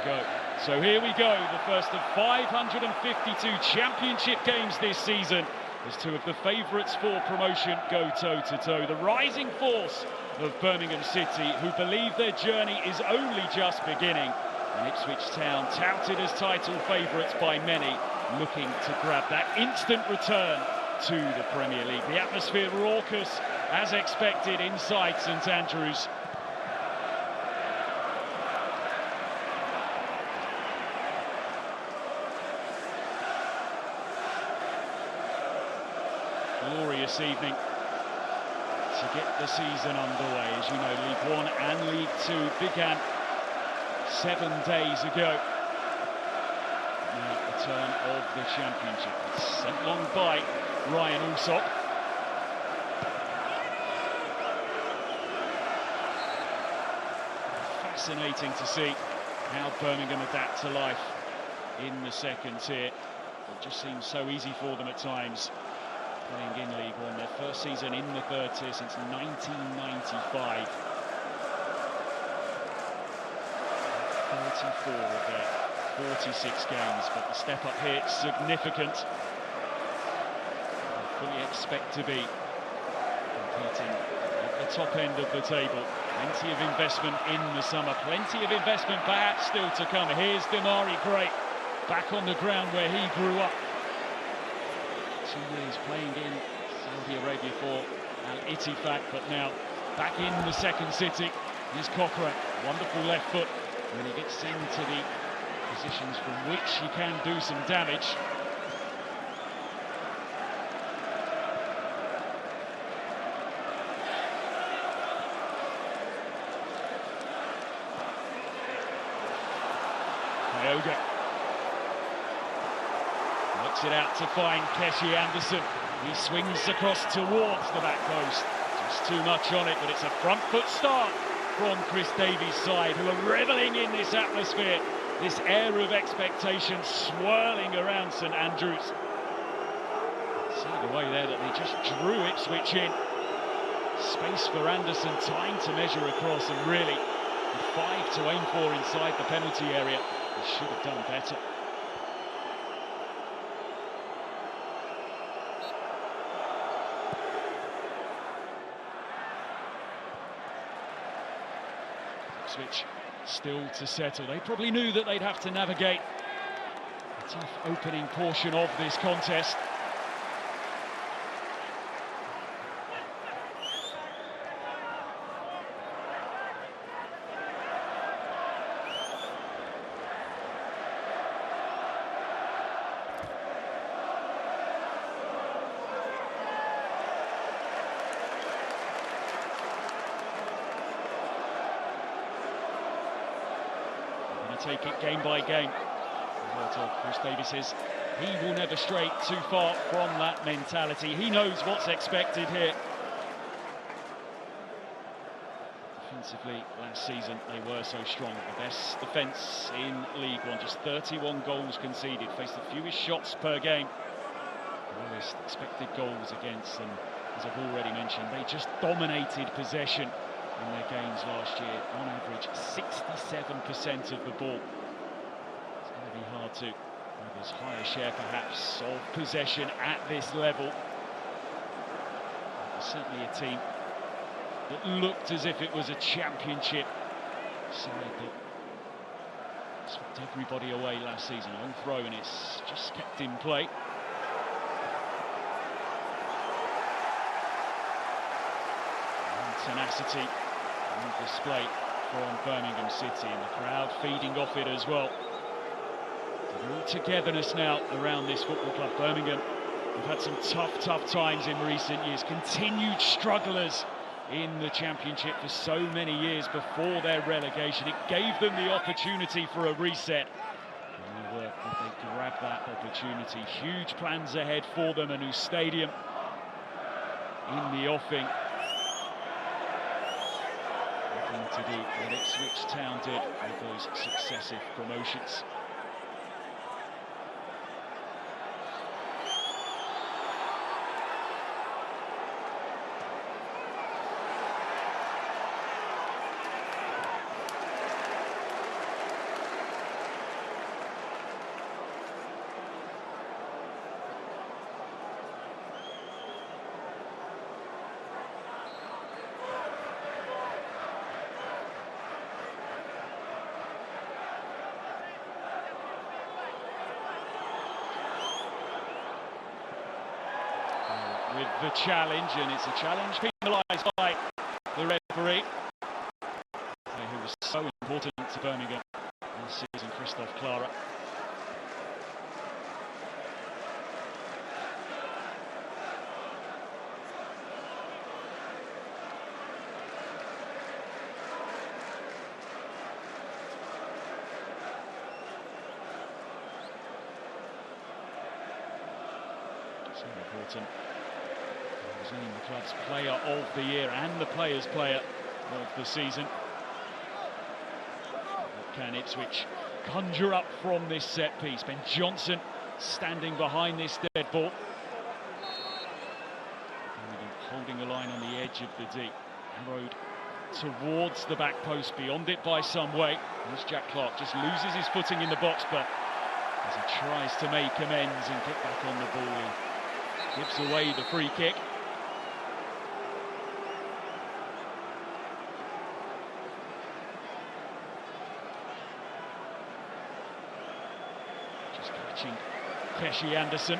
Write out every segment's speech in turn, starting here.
go. So here we go, the first of 552 championship games this season, as two of the favourites for promotion go toe-to-toe. The rising force of Birmingham City, who believe their journey is only just beginning, and Ipswich Town, touted as title favourites by many, looking to grab that instant return to the Premier League. The atmosphere raucous, as expected, inside St Andrews. Glorious evening to get the season underway. As you know, League One and League Two began 7 days ago. Now the turn of the championship. It's sent long by Ryan Alsop. Fascinating to see how Birmingham adapt to life in the second tier. It just seems so easy for them at times, playing in League One. Their first season in the third tier since 1995. 34 of their 46 games, but the step up here is significant. They fully expect to be competing at the top end of the table. Plenty of investment in the summer, plenty of investment perhaps still to come. Here's Damari Gray, back on the ground where he grew up. 2 years playing in Saudi Arabia for Al-Ittifaq, but now back in the second city. Here's Cochran, wonderful left foot when he gets into the positions from which he can do some damage. Kyoga works it out to find Keshi Anderson. He swings across towards the back post. Just too much on it, but it's a front foot start from Chris Davies' side, who are revelling in this atmosphere, this air of expectation swirling around St Andrews. See the way there that they just drew Ipswich in. Space for Anderson, time to measure across, and really, with 5 to aim for inside the penalty area, they should have done better. Ipswich still to settle. They probably knew that they'd have to navigate a tough opening portion of this contest. Take it game by game. Chris Davies says he will never stray too far from that mentality. He knows what's expected here. Defensively, last season they were so strong. The best defence in League One, just 31 goals conceded, faced the fewest shots per game. The lowest expected goals against, and as I've already mentioned, they just dominated possession in their games last year. On average, 67% of the ball. It's going to be hard to have this higher share perhaps of possession at this level. There's certainly a team that looked as if it was a championship side that swept everybody away last season. Long throw, and it's just kept in play. Tenacity on display from Birmingham City, and the crowd feeding off it as well. Real togetherness now around this football club. Birmingham have had some tough times in recent years, continued strugglers in the championship for so many years before their relegation. It gave them the opportunity for a reset, and they grabbed that opportunity. Huge plans ahead for them, a new stadium in the offing. To do what Ipswich Town did with those successive promotions. with the challenge, and it's a challenge penalised by the referee, who was so important to Birmingham this season, Christoph Clara. So important. He was named the club's player of the year and the players' player of the season. What can Ipswich conjure up from this set piece? Ben Johnson standing behind this dead ball. Holding the line on the edge of the D. Arrowed towards the back post, beyond it by some way. There's Jack Clark, just loses his footing in the box, but as he tries to make amends and get back on the ball, he gives away the free kick. Just catching Keshi Anderson.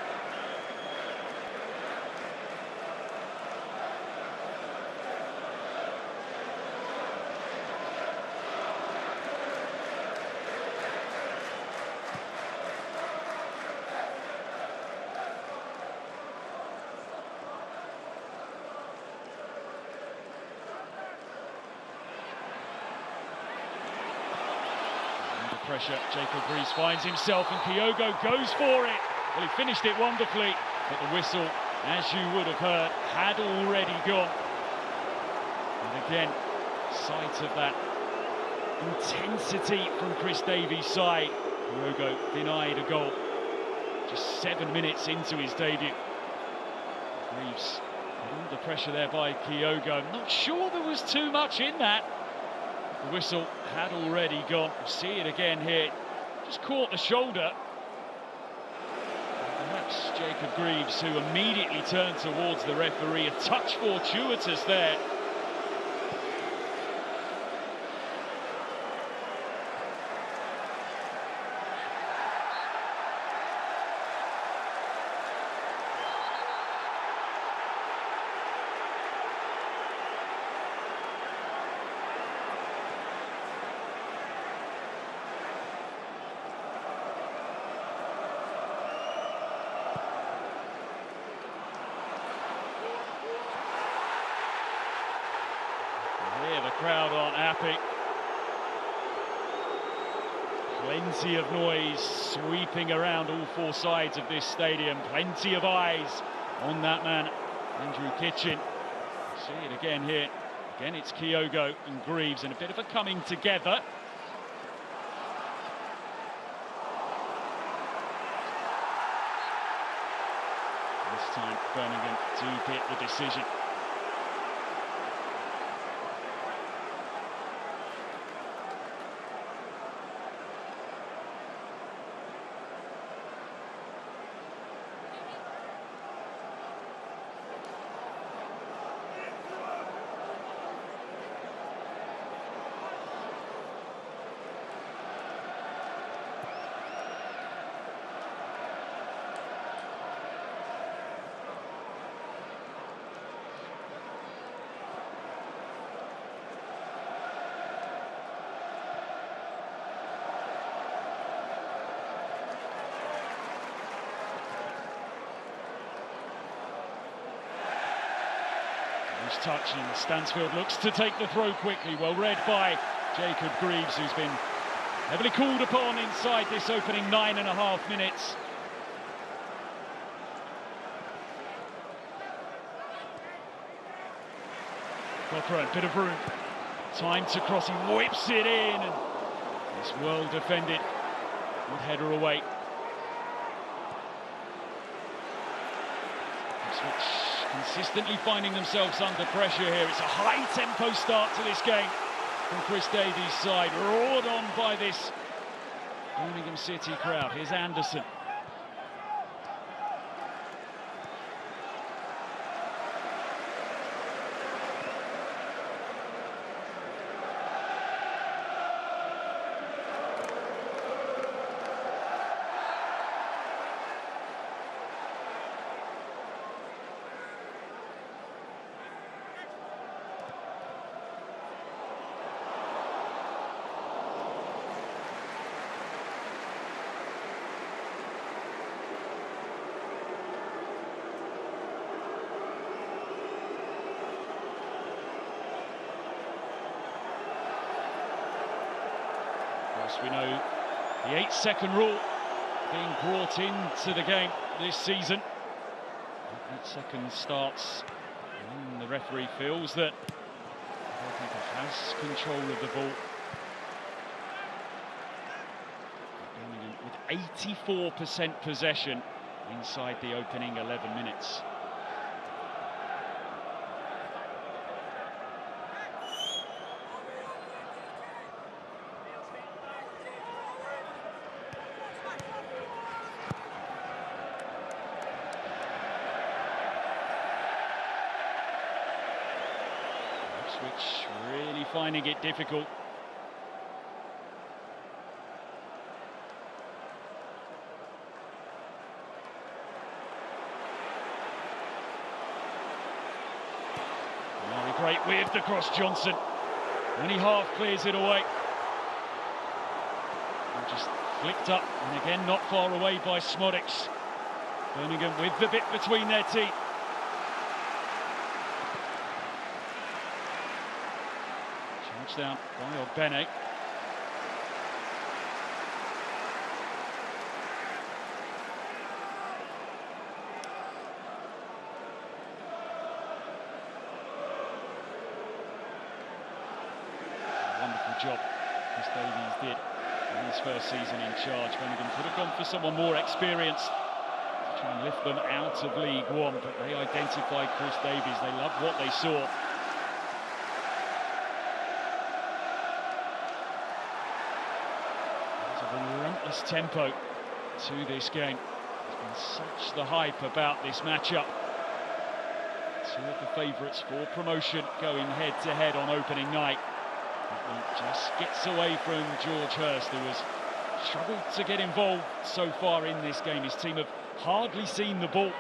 Pressure, Jacob Greaves finds himself and Kyogo goes for it. Well, he finished it wonderfully, but the whistle, as you would have heard, had already gone. And again, sight of that intensity from Chris Davies' side. Kyogo denied a goal just 7 minutes into his debut. Greaves put all the pressure there by Kyogo. Not sure there was too much in that. The whistle had already gone. We'll see it again here. Just caught the shoulder. Perhaps Jacob Greaves, who immediately turned towards the referee, a touch fortuitous there. The crowd aren't happy. Plenty of noise sweeping around all four sides of this stadium. Plenty of eyes on that man, Andrew Kitchen. See it again here. Again, it's Kyogo and Greaves, and a bit of a coming together. This time, Birmingham do get the decision. Touch, and Stansfield looks to take the throw quickly. Well read by Jacob Greaves, who's been heavily called upon inside this opening 9.5 minutes. Cochrane, bit of room, time to cross, he whips it in, and it's well defended. Good header away. Ipswich consistently finding themselves under pressure here. It's a high-tempo start to this game from Chris Davies' side, roared on by this Birmingham City crowd. Here's Anderson. course, we know the 8-second rule being brought into the game this season. 8 seconds starts when the referee feels that the goalkeeper has control of the ball. With 84% possession inside the opening 11 minutes. Ipswich really finding it difficult. Very great with across Johnson, and he half clears it away. And just flicked up, and again not far away by Smodics. Birmingham with the bit between their teeth. Charged down by Ogbene. Wonderful job Chris Davies did in his first season in charge. Birmingham could have gone for someone more experienced to try and lift them out of League One, but they identified Chris Davies. They loved what they saw. There's a relentless tempo to this game. There's been such the hype about this matchup. Two of the favourites for promotion going head-to-head on opening night. Just gets away from George Hurst, who has struggled to get involved so far in this game. His team have hardly seen the ball.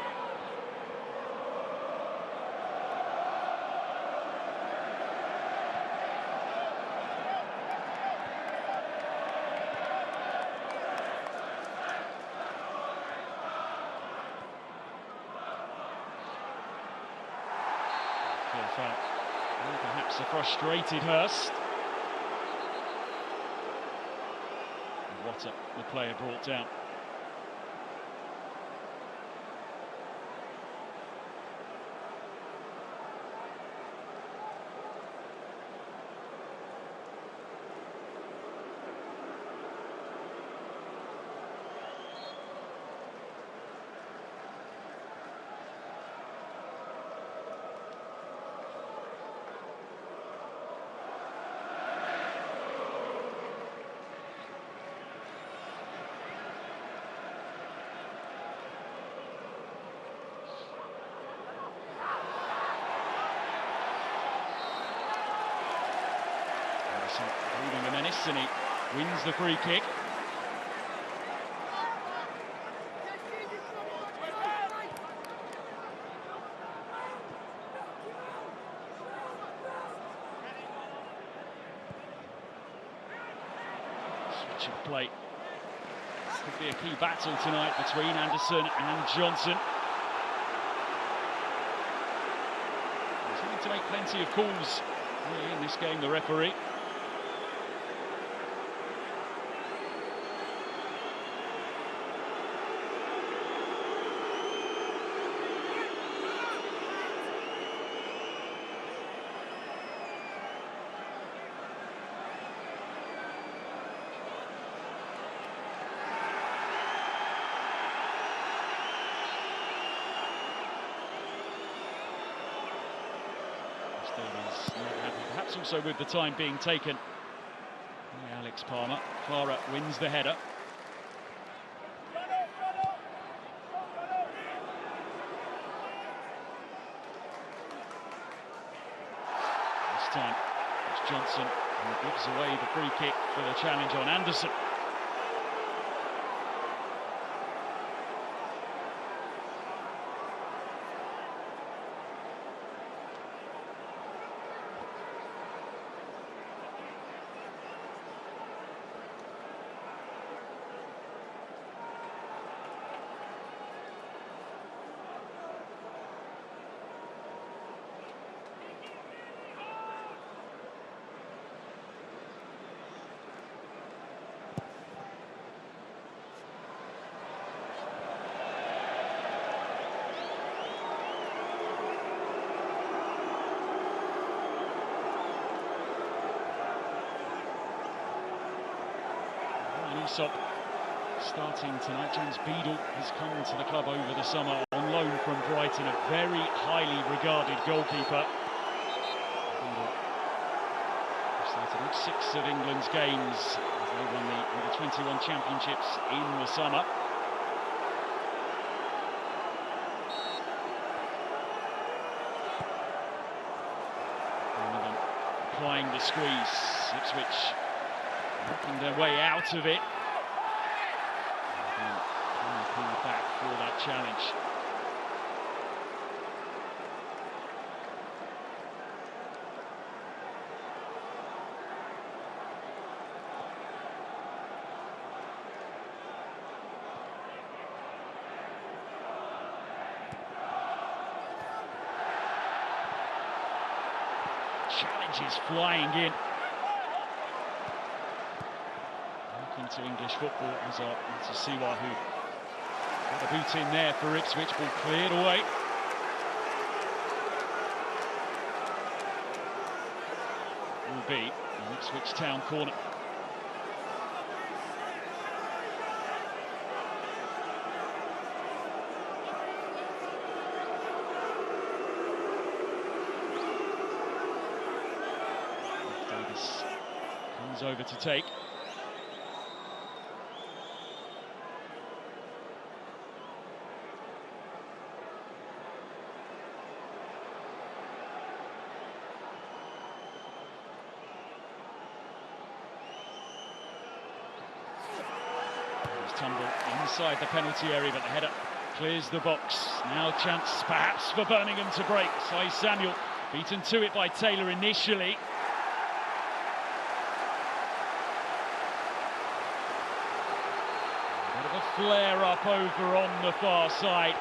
Clear foul. Well, perhaps a frustrated Hurst. Water, the player brought down. Leading the menace, and he wins the free kick. Switch of play. This could be a key battle tonight between Anderson and Johnson. He's having to make plenty of calls in this game, the referee. Davies not happy, perhaps also with the time being taken by Alex Palmer. Clara wins the header. This time it's Johnson who gives away the free kick for the challenge on Anderson. Aesop starting tonight. James Beadle has come to the club over the summer on loan from Brighton, a very highly regarded goalkeeper. Beadle started all 6 of England's games as they won the Under-21 championships in the summer. Applying the squeeze, Ipswich working their way out of it. And pulled back for that challenge. Challenge is flying in. Welcome to English football as to Siwahu. Got a boot in there for Ipswich, ball cleared away. Will be an Ipswich town corner. Comes over to take. Tumble inside the penalty area, but the header clears the box. Now chance perhaps for Birmingham to break. Sai Samuel beaten to it by Taylor initially. Bit of a flare up over on the far side.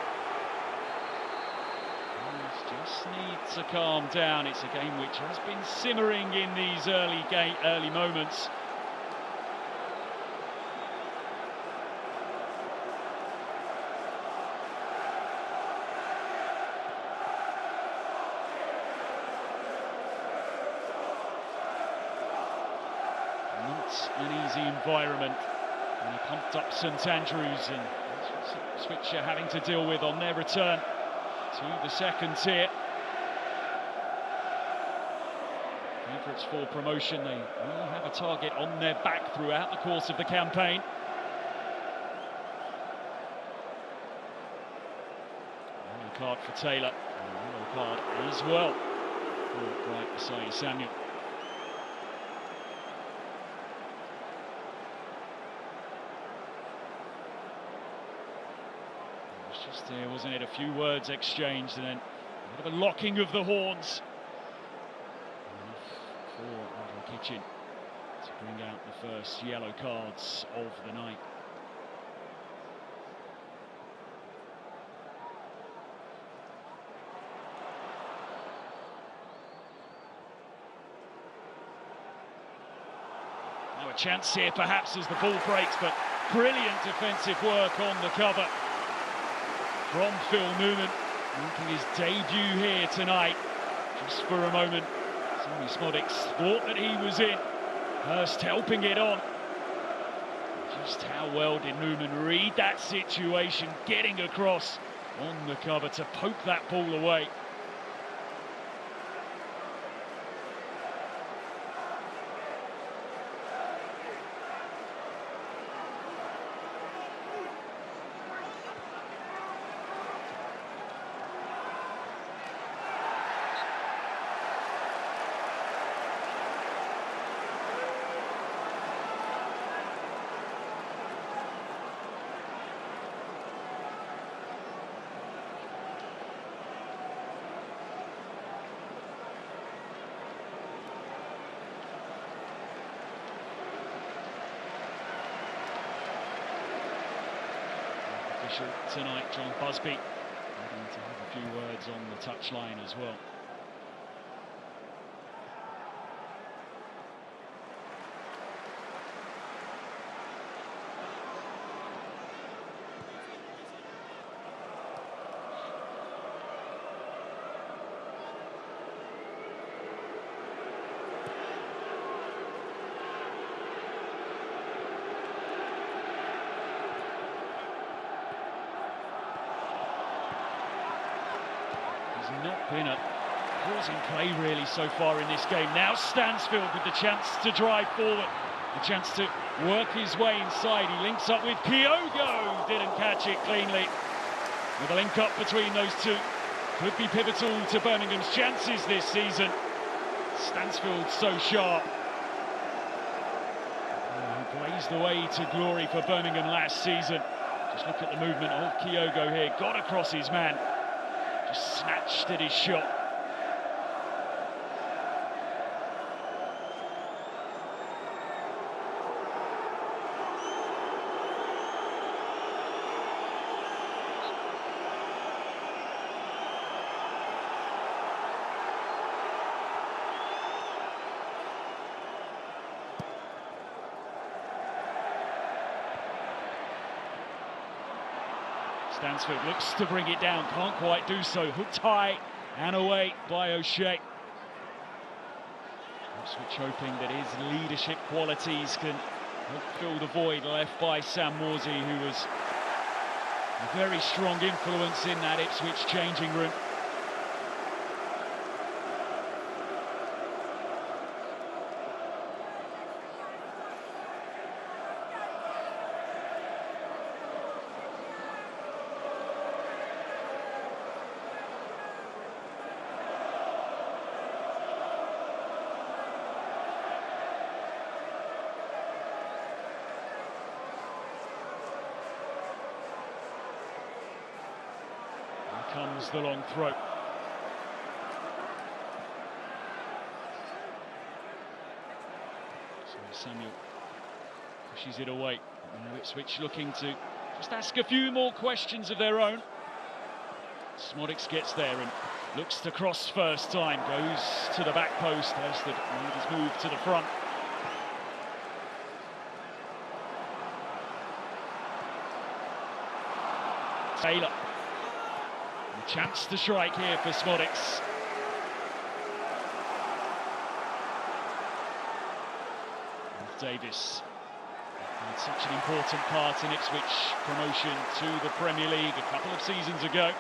Just need to calm down. It's a game which has been simmering in these early moments. Not an easy environment when he pumped up St Andrews, and Ipswich are having to deal with on their return to the second tier. Favourites for promotion, they will have a target on their back throughout the course of the campaign. Yellow card for Taylor, and a yellow card as well for Bright Sai Samuel. Just there, wasn't it? A few words exchanged and then a bit of a locking of the horns. Enough for Andrew Kitchen to bring out the first yellow cards of the night. Now a chance here perhaps as the ball breaks, but brilliant defensive work on the cover from Phil Newman, making his debut here tonight. Just for a moment, Sammy Smodics thought that he was in. Hurst helping it on. Just how well did Newman read that situation, getting across on the cover to poke that ball away. Tonight, John Busby going to have a few words on the touchline as well. not been a causing play really so far in this game. Now Stansfield with the chance to drive forward, the chance to work his way inside. He links up with Kyogo, didn't catch it cleanly. With a link up between those two, could be pivotal to Birmingham's chances this season. Stansfield so sharp. Who blazed the way to glory for Birmingham last season. Just look at the movement of Kyogo here, got across his man, just snatched at his shot. Stansfield looks to bring it down, can't quite do so. Hooked high and away by O'Shea. Ipswich hoping that his leadership qualities can help fill the void left by Sam Morsey, who was a very strong influence in that Ipswich changing room. Comes the long throw. So Samuel pushes it away. Now Ipswich looking to just ask a few more questions of their own. Smodics gets there and looks to cross first time, goes to the back post. Hurst made his move to the front. Taylor. A chance to strike here for Smodics. And Davis had such an important part in Ipswich promotion to the Premier League a couple of seasons ago.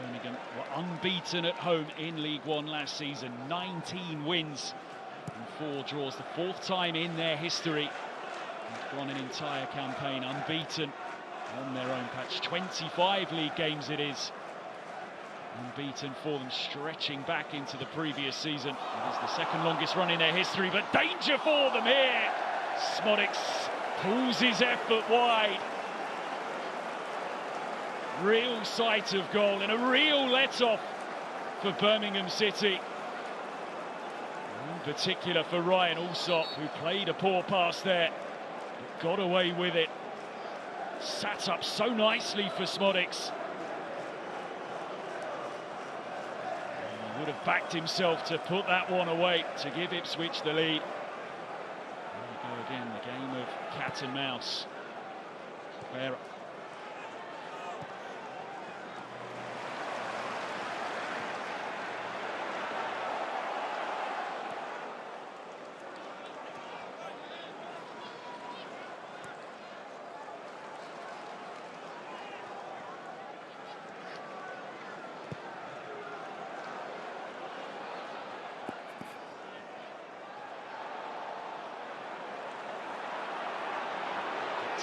Birmingham were unbeaten at home in League One last season. 19 wins and 4 draws. The 4th time in their history. They've gone an entire campaign unbeaten on their own patch. 25 league games it is. Unbeaten for them, stretching back into the previous season. It is the 2nd longest run in their history, but danger for them here. Smodics pulls his effort wide. Real sight of goal and a real let-off for Birmingham City. In particular for Ryan Alsop, who played a poor pass there, but got away with it. Sat up so nicely for Smodics. He would have backed himself to put that one away, to give Ipswich the lead. There we go again, the game of cat and mouse. Vera.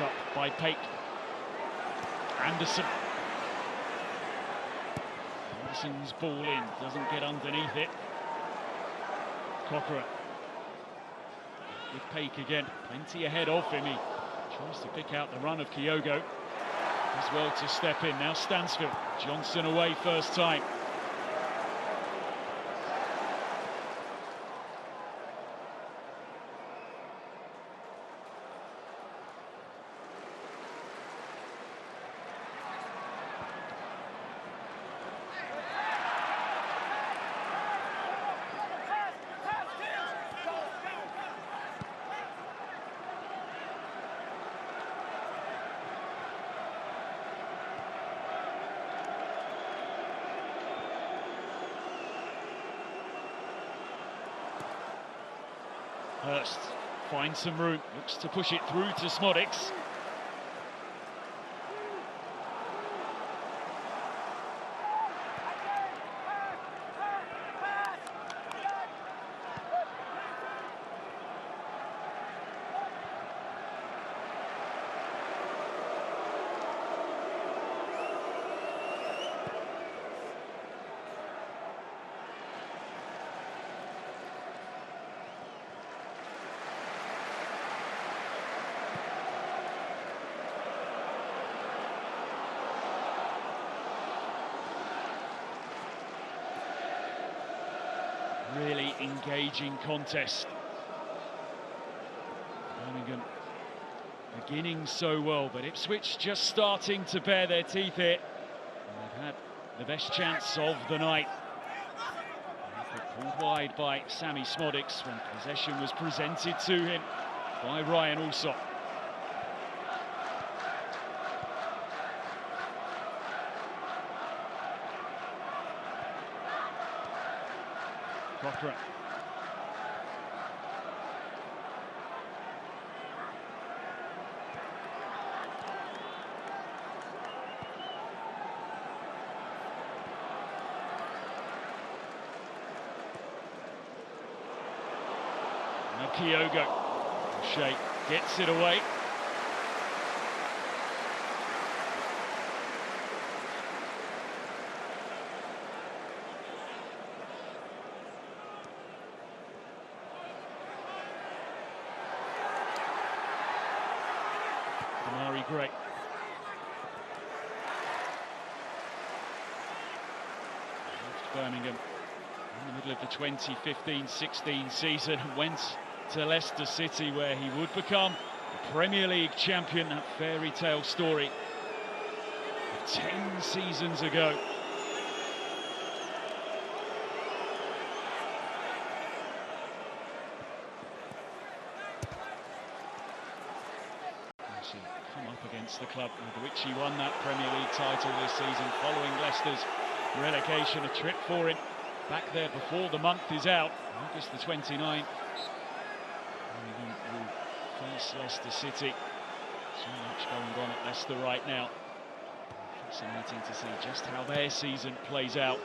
Up by Pake. Anderson's ball in, doesn't get underneath it. Cochrane with Pake again, plenty ahead of him. He tries to pick out the run of Kyogo as well to step in. Now Stansfield, Johnson away first time. Hurst finds some room, looks to push it through to Smodics. Really engaging contest. Birmingham beginning so well, but Ipswich just starting to bare their teeth here. And they've had the best chance of the night. Pulled wide by Sammy Smodics when possession was presented to him by Ryan Alsop. Cochrane. Now Kyogo. Shea gets it away. Great. Birmingham in the middle of the 2015-16 season went to Leicester City, where he would become a Premier League champion. That fairy tale story of 10 seasons ago. Come up against the club with which he won that Premier League title this season, following Leicester's relegation. A trip for him back there before the month is out, August the 29th. Birmingham will face Leicester City. So much going on at Leicester right now. Fascinating to see just how their season plays out.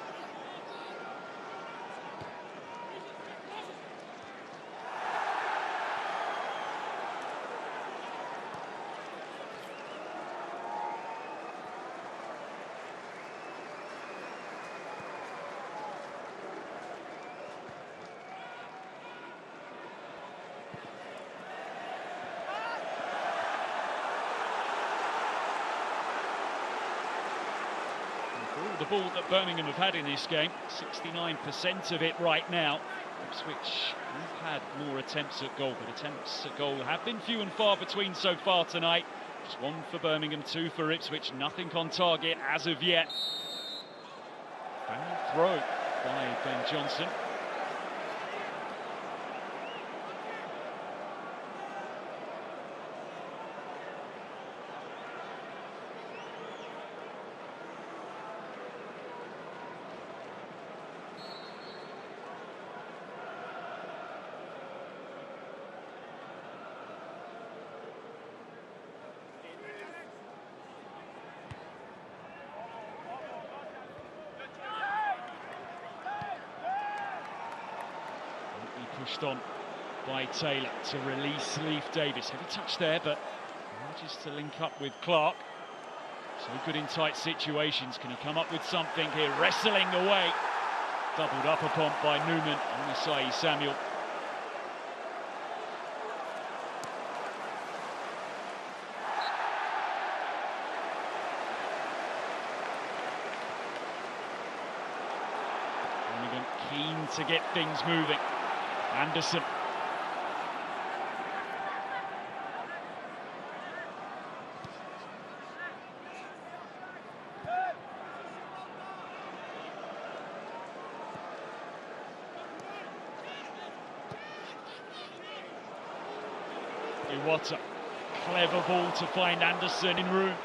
The ball that Birmingham have had in this game, 69% of it right now. Ipswich have had more attempts at goal, but attempts at goal have been few and far between so far tonight. Just one for Birmingham, two for Ipswich, nothing on target as of yet. Foul throw by Ben Johnson. Pushed on by Taylor to release Leif Davis. Heavy touch there, but manages to link up with Clark. So good in tight situations. Can he come up with something here? Wrestling away. Doubled up upon by Newman and Asai Samuel. Birmingham keen to get things moving. Anderson. Iwata. Clever ball to find Anderson in room.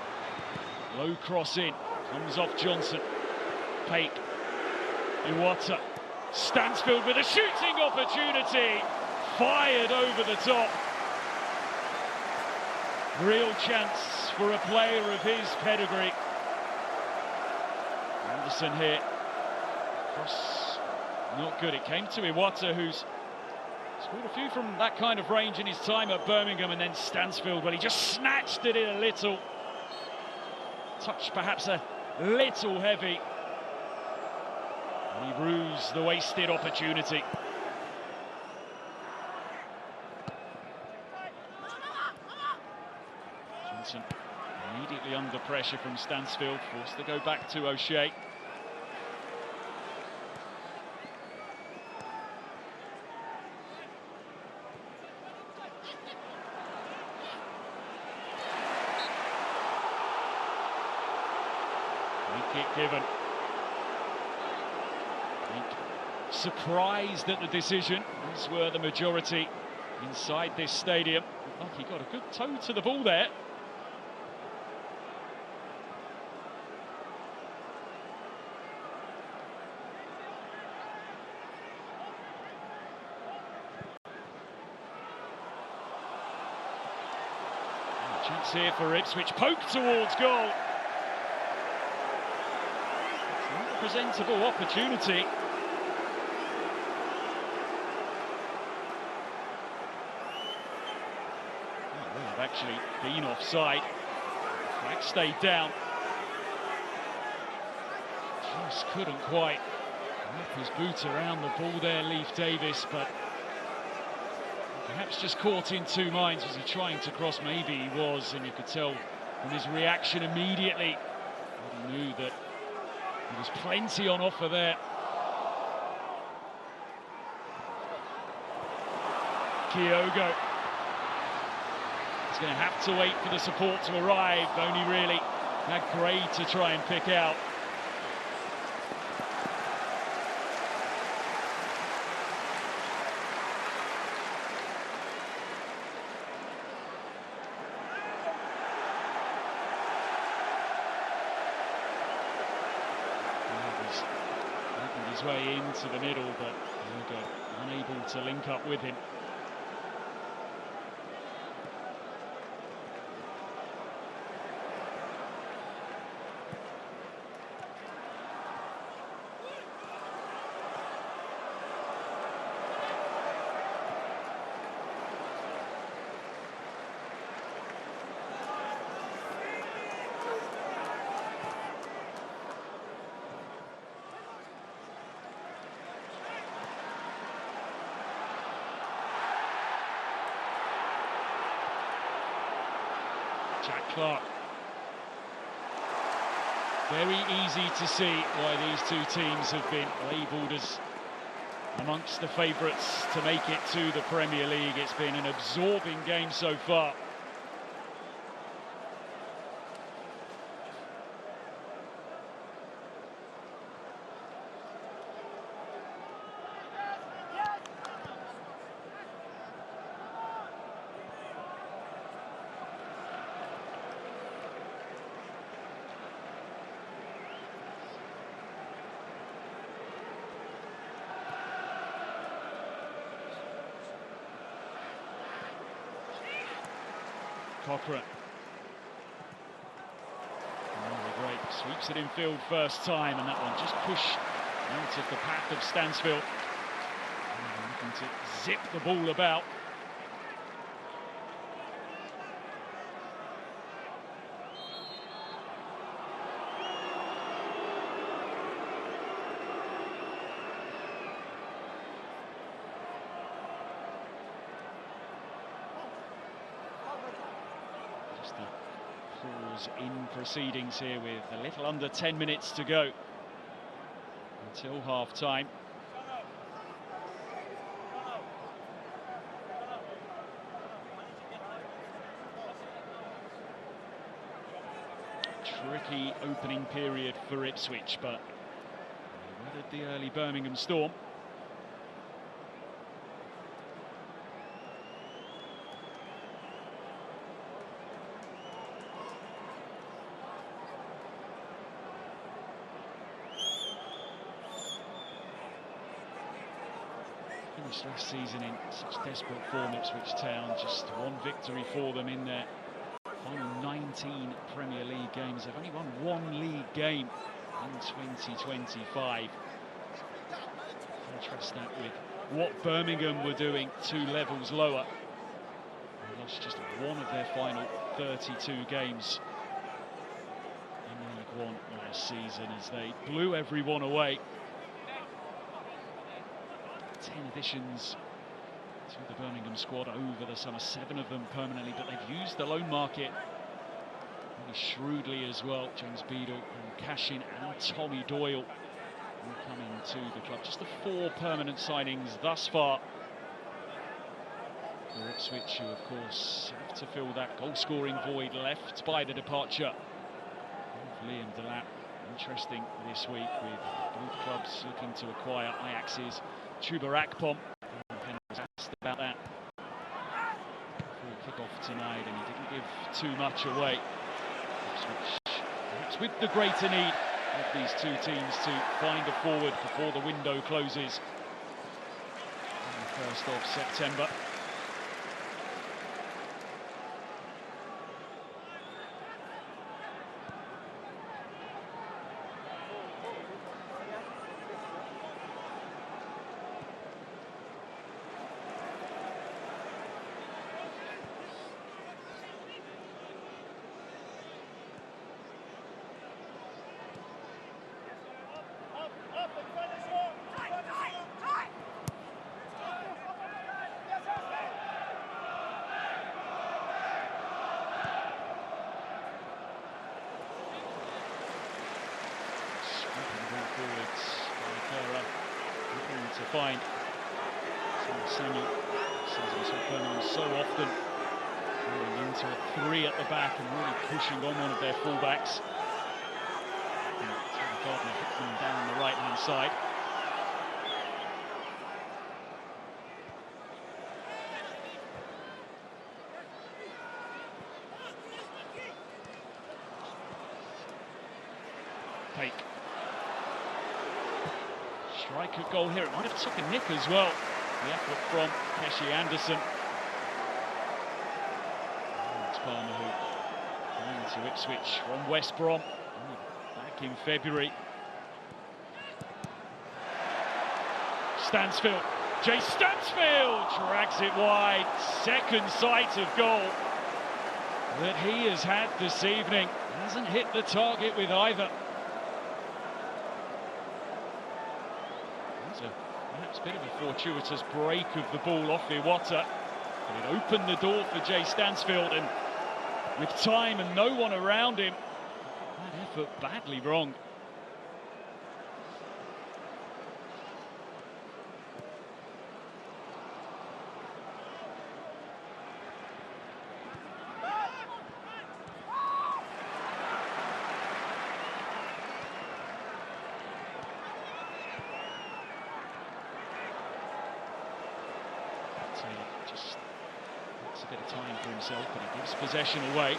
Low cross in. Comes off Johnson. Pake. Iwata. Stansfield with a shooting opportunity. fired over the top. Real chance for a player of his pedigree. Anderson here. Cross, not good. It came to Iwata, who's scored a few from that kind of range in his time at Birmingham, and then Stansfield, well, he just snatched it in a little. Touch perhaps a little heavy. And he rues the wasted opportunity. Johnson immediately under pressure from Stansfield, forced to go back to O'Shea. Kick given. Surprised at the decision, as were the majority inside this stadium. Looked like he got a good toe to the ball there. Chance here for Ipswich, poke towards goal. Presentable opportunity. Well, they've actually been offside. The flag stayed down. Just couldn't quite wrap his boot around the ball there, Leif Davis, but perhaps just caught in two minds. Was he trying to cross? Maybe he was, and you could tell from his reaction immediately that he knew that there was plenty on offer there. Kyogo. He's going to have to wait for the support to arrive. Only really had Gray to try and pick out. His way into the middle, but Kyogo unable to link up with him. Jack Clark. Very easy to see why these two teams have been labelled as amongst the favourites to make it to the Premier League. It's been an absorbing game so far. Cochrane. Oh, great. Sweeps it in field first time, and that one just pushed out of the path of Stansfield. Looking to zip the ball about. Pause in proceedings here with a little under 10 minutes to go until half-time. Tricky opening period for Ipswich, but they weathered the early Birmingham storm. finished last season in such desperate form, Ipswich Town. Just one victory for them in their final 19 Premier League games. They've only won one league game in 2025. Contrast that with what Birmingham were doing 2 levels lower. They lost just one of their final 32 games in League One last season as they blew everyone away. 10 additions to the Birmingham squad over the summer, 7 of them permanently, but they've used the loan market really shrewdly as well. James Beadle and Cashin and Tommy Doyle all coming to the club. Just the 4 permanent signings thus far for Ipswich, who of course have to fill that goal-scoring void left by the departure of Liam Delap. Interesting this week with both clubs looking to acquire Ajax's Chuba Akpom. Was asked about that before kick-off tonight, and he didn't give too much away. Ipswich, perhaps with the greater need of these two teams to find a forward before the window closes on the 1st of September. To find Samuel. Says Birmingham so often going into a 3 at the back and really pushing on one of their fullbacks. Gardner hits them down the right-hand side. Fake. Striker goal here. It might have took a nick as well. The effort from Keshi Anderson. It's Palmer who came to Ipswich from West Brom back in February. Stansfield. Jay Stansfield drags it wide. Second sight of goal that he has had this evening. Hasn't hit the target with either. Perhaps a bit of a fortuitous break of the ball off Iwata, but it opened the door for Jay Stansfield, and with time and no one around him, that effort badly wrong. Just takes a bit of time for himself, but he gives possession away.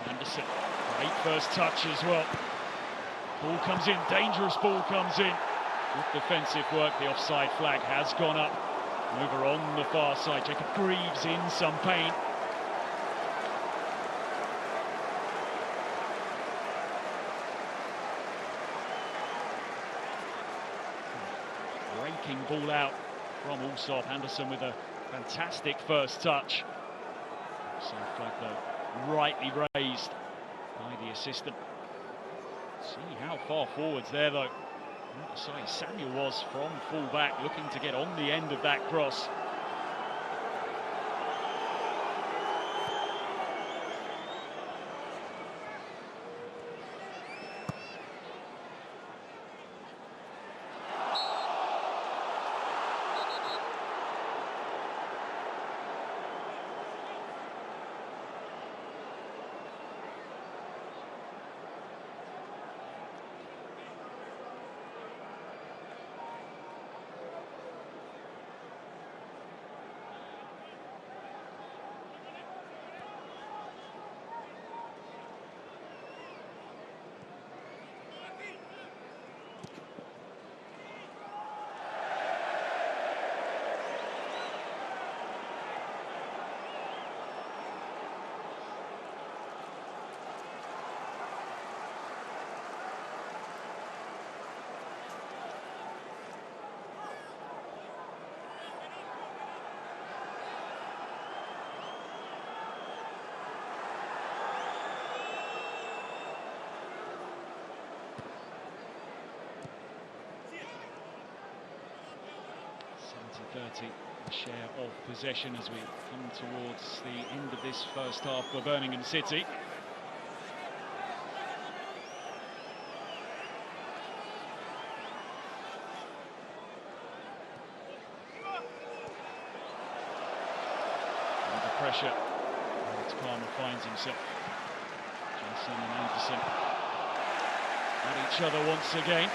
Anderson, great first touch as well. Ball comes in, dangerous ball comes in. Good defensive work, the offside flag has gone up. Over on the far side, Jacob Greaves in some pain. Breaking ball out from Allsop. Anderson with a fantastic first touch. Offside flag though rightly raised by the assistant. See how far forwards there though. Sorry, Samuel was from full back, looking to get on the end of that cross. 30 share of possession as we come towards the end of this first half for Birmingham City. Under pressure, Palmer finds himself. Johnson and Anderson at each other once again.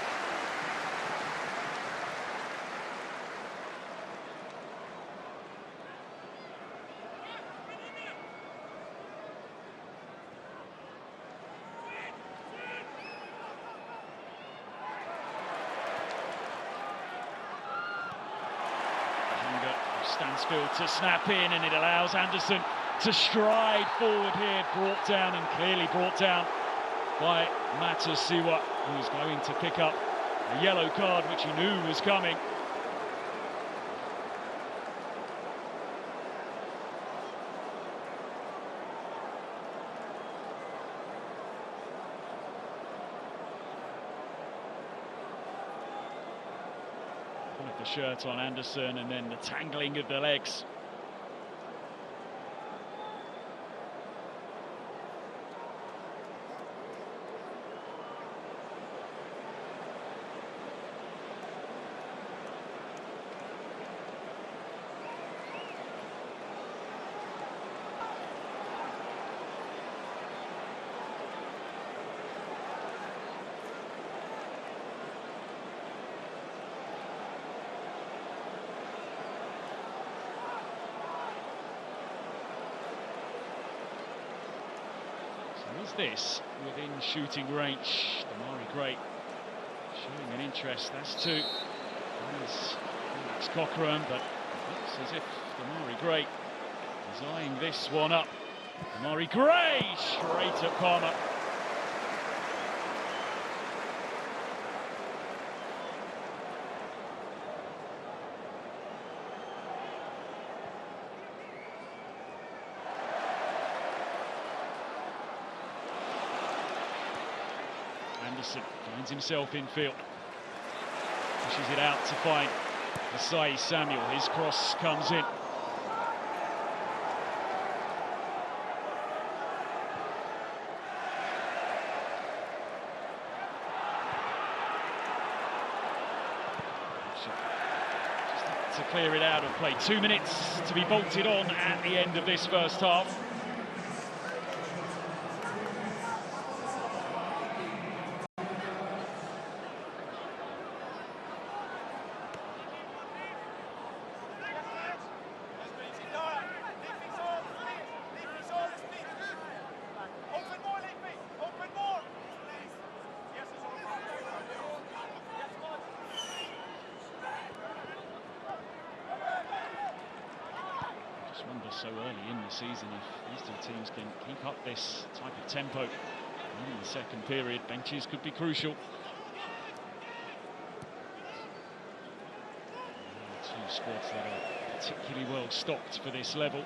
Stansfield to snap in, and it allows Anderson to stride forward here, brought down, and clearly brought down by Matasiwa, who's going to pick up a yellow card which he knew was coming. The shirt on Anderson, and then the tangling of the legs. Is this within shooting range? Damari Gray showing an interest. That's two. There's Alex Cochrane, but it looks as if Damari Gray is eyeing this one up. Damari Gray straight at Palmer. Anderson finds himself in field, pushes it out to find Asai Samuel. His cross comes in. Just to clear it out of play. 2 minutes to be bolted on at the end of this first half. Wonder so early in the season if these two teams can keep up this type of tempo in the second period. Benches could be crucial. Two squads that are particularly well stocked for this level.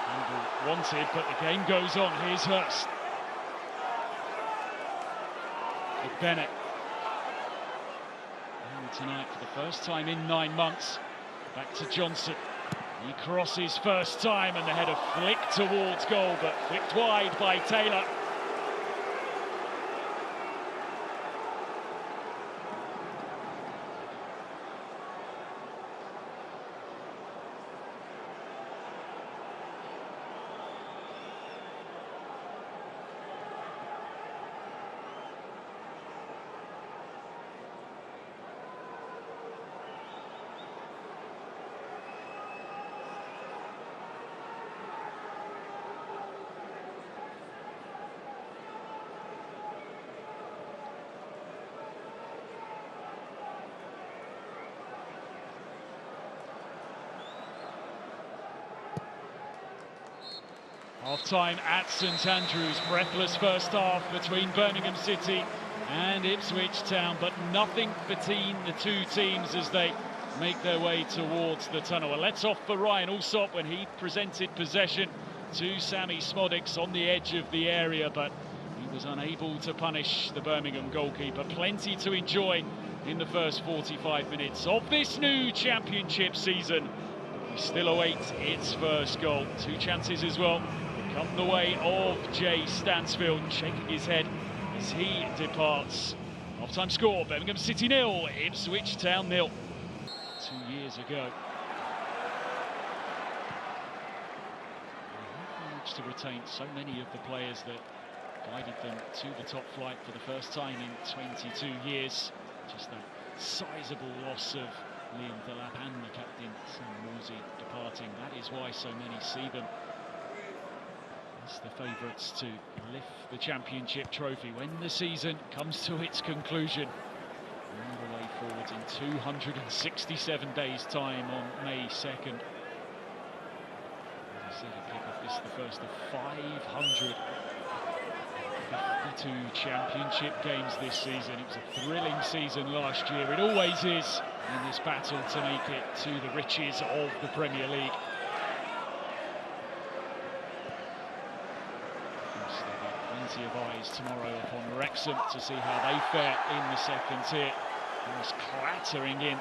Handball wanted, but the game goes on. Here's Hurst. Bennett. And tonight, for the first time in 9 months, back to Johnson. He crosses first time, and the header flicked towards goal, but flicked wide by Taylor. Half-time at St Andrews. Breathless first half between Birmingham City and Ipswich Town, but nothing between the two teams as they make their way towards the tunnel. A let-off for Ryan Alsop when he presented possession to Sammy Smodics on the edge of the area, but he was unable to punish the Birmingham goalkeeper. Plenty to enjoy in the first 45 minutes of this new championship season. We still await its first goal. Two chances as well come the way of Jay Stansfield, shaking his head as he departs. Half-time score, Birmingham City 0, Ipswich Town 0. 2 years ago. They managed to retain so many of the players that guided them to the top flight for the first time in 22 years. Just that sizable loss of Liam Delap and the captain, Sam Morsey, departing. That is why so many see them as the favourites to lift the championship trophy when the season comes to its conclusion. All the way forward in 267 days' time on May 2nd. As I said, a kick-off, this is the first of 552 championship games this season. It was a thrilling season last year. It always is in this battle to make it to the riches of the Premier League. Plenty of eyes tomorrow upon Wrexham to see how they fare in the second tier. Just clattering in.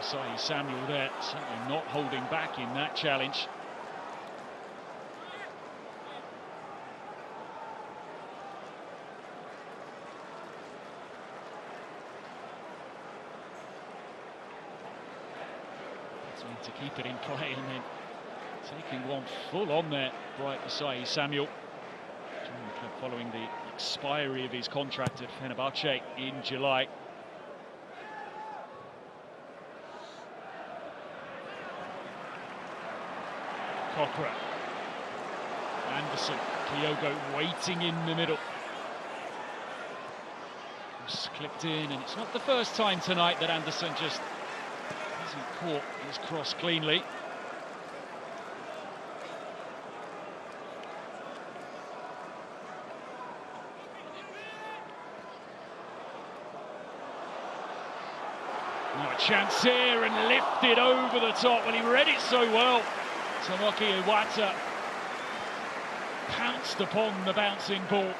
Asai Samuel there, certainly not holding back in that challenge. Trying to keep it in play and then taking one full on there, Bright Asai Samuel. Joining the club following the expiry of his contract at Fenerbahce in July. Cochran, Anderson, Kyogo waiting in the middle. Just clipped in, and it's not the first time tonight that Anderson just hasn't caught his cross cleanly. Now a chance here and lifted over the top. Well, he read it so well. Tomoki Iwata pounced upon the bouncing ball. Look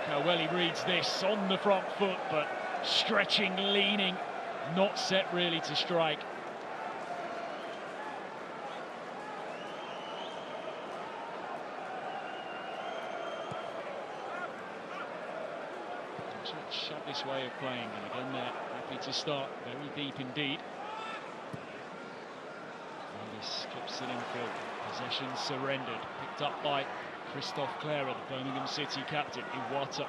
how well he reads this on the front foot, but stretching, leaning, not set really to strike. Shut this way of playing, and again they're happy to start very deep indeed. This clips it infield. Possession surrendered. Picked up by Christophe Clara, the Birmingham City captain. Iwata.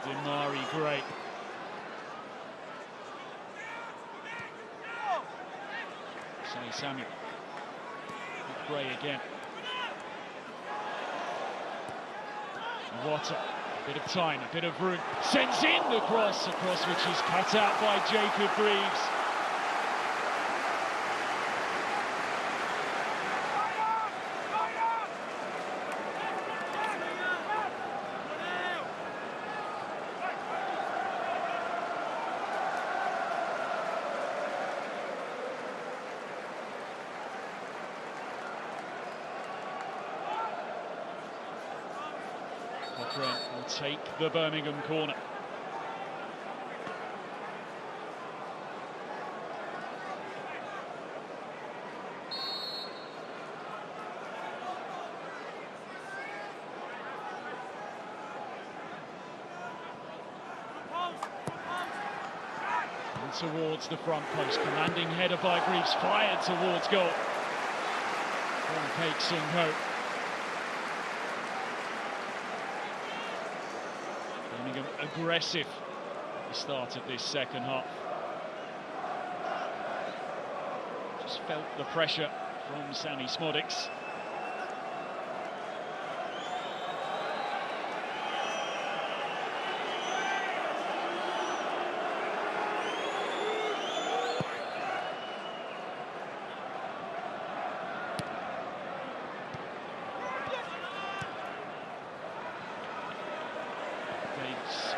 Demari Gray. Say Samuel. Gray again. Iwata. A bit of time, a bit of room. Sends in the cross, across which is cut out by Jacob Reeves. Cochran will take the Birmingham corner. And towards the front post, commanding header by Greaves, fired towards goal from Paik Sung Ho. Birmingham aggressive at the start of this second half. Just felt the pressure from Sammy Smodics.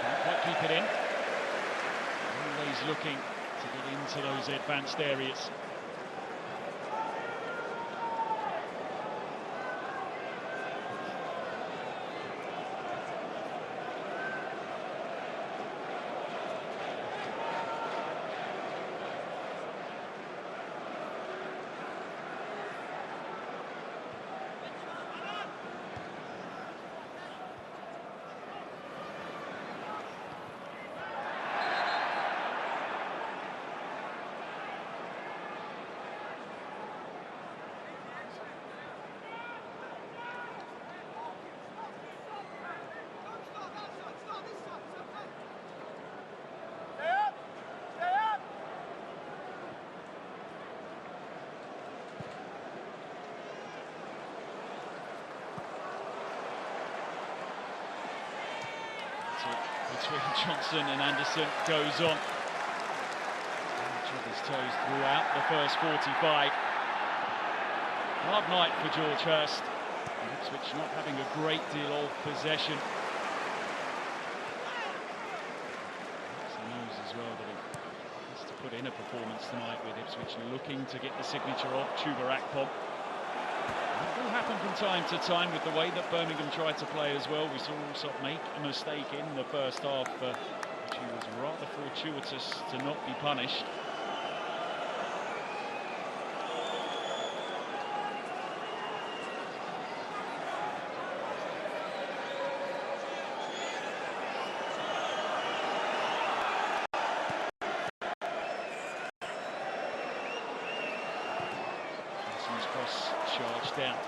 Can't quite keep it in. Always looking to get into those advanced areas. battle between Johnson and Anderson goes on. Each other's toes throughout the first 45. Hard night for George Hurst. Ipswich not having a great deal of possession. He knows as well that he has to put in a performance tonight, with Ipswich looking to get the signature of Chuba Akpom. It will happen from time to time with the way that Birmingham tried to play as well. We saw Allsop make a mistake in the first half, which he was rather fortuitous to not be punished. Cross charged down.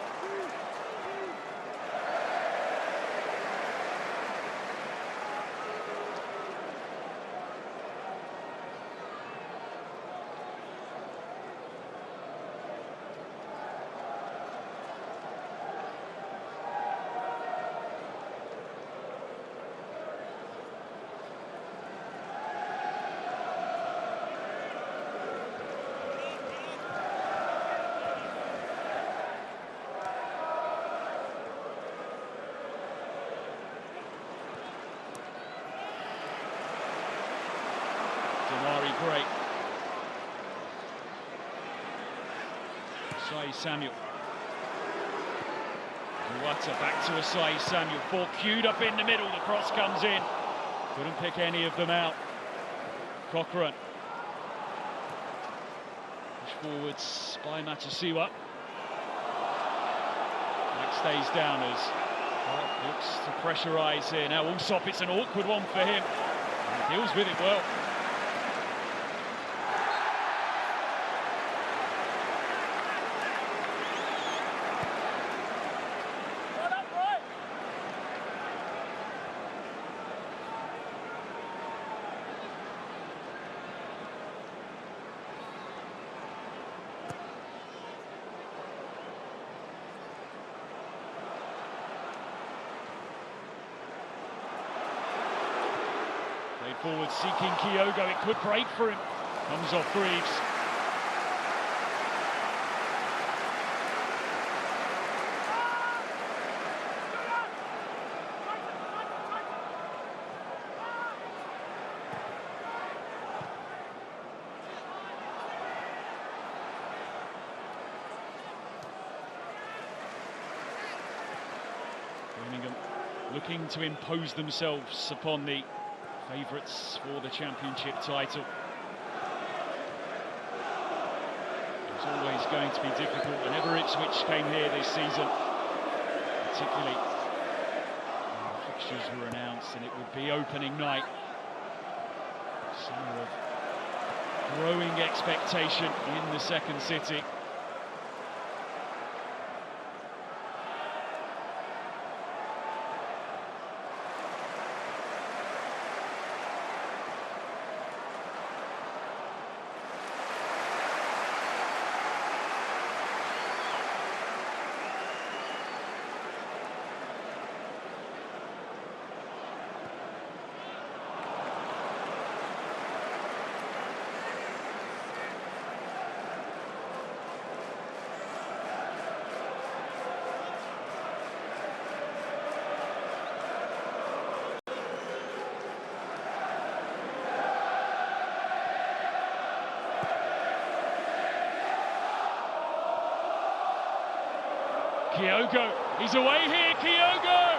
Great. Asai Samuel. Duwata back to Asai Samuel. Ball queued up in the middle. The cross comes in. Couldn't pick any of them out. Cochrane. Push forwards by Matasiwa. That stays down as looks to pressurise here. Now Allsop, it's an awkward one for him. He deals with it well. Forward seeking Kyogo, it could break for him. Comes off Greaves. Birmingham looking to impose themselves upon the favourites for the championship title. It was always going to be difficult whenever Ipswich came here this season, particularly when the fixtures were announced and it would be opening night. Summer of growing expectation in the second city. Kyogo, he's away here, Kyogo!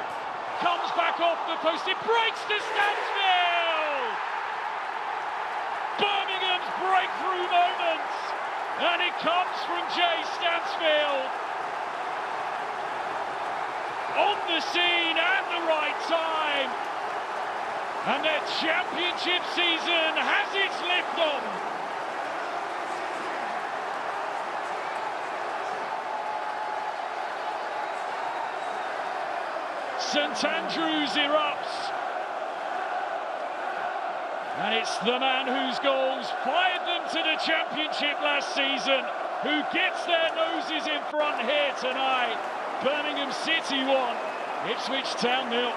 Comes back off the post, it breaks to Stansfield! Birmingham's breakthrough moment! And it comes from Jay Stansfield! On the scene at the right time! And their championship season has its lift on! St Andrews erupts, and it's the man whose goals fired them to the championship last season who gets their noses in front here tonight. Birmingham City 1, Ipswich Town 0.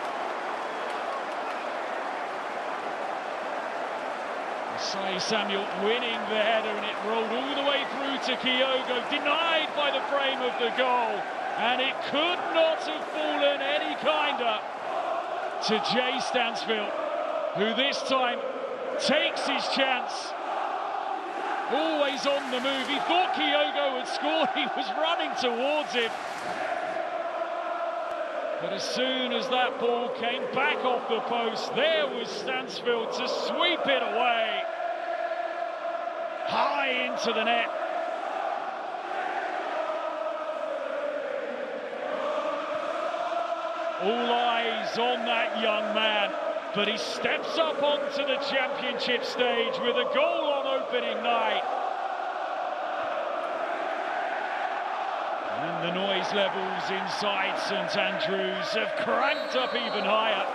Samuel winning the header, and it rolled all the way through to Kyogo, denied by the frame of the goal, and it could not have fallen any kinder to Jay Stansfield, who this time takes his chance. Always on the move. He thought Kyogo had scored. He was running towards him. But as soon as that ball came back off the post, there was Stansfield to sweep it away. High into the net. All eyes on that young man, but he steps up onto the championship stage with a goal on opening night. And the noise levels inside St Andrews have cranked up even higher.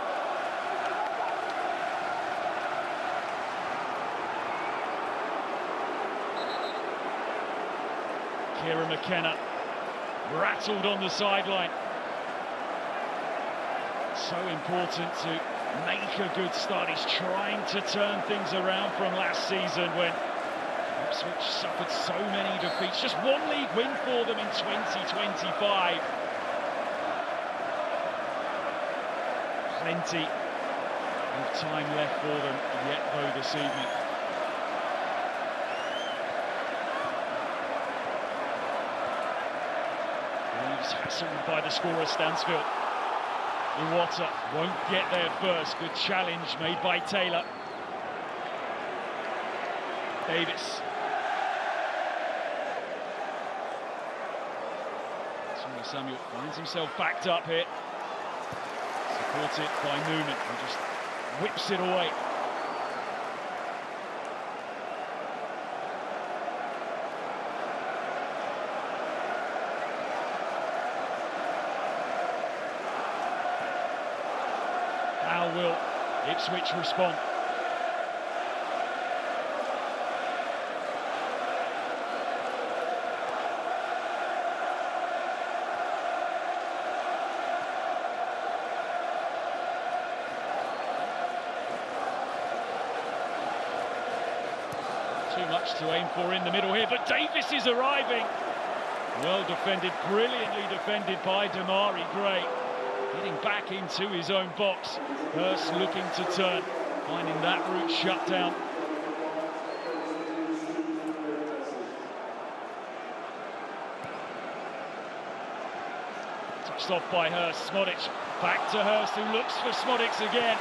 Kieran McKenna rattled on the sideline. So important to make a good start. He's trying to turn things around from last season when Ipswich suffered so many defeats. Just one league win for them in 2025. Plenty of time left for them yet though this evening. Leaves hassled by the scorer Stansfield. Iwata won't get there first. Good challenge made by Taylor. Davis. Samuel finds himself backed up here. Supported by Newman, who just whips it away. How will Ipswich respond? Too much to aim for in the middle here, but Davis is arriving. Well defended, brilliantly defended by Damari Gray. Getting back into his own box. Hurst looking to turn, finding that route shut down. Touched off by Hurst. Smodic back to Hurst, who looks for Smodic again.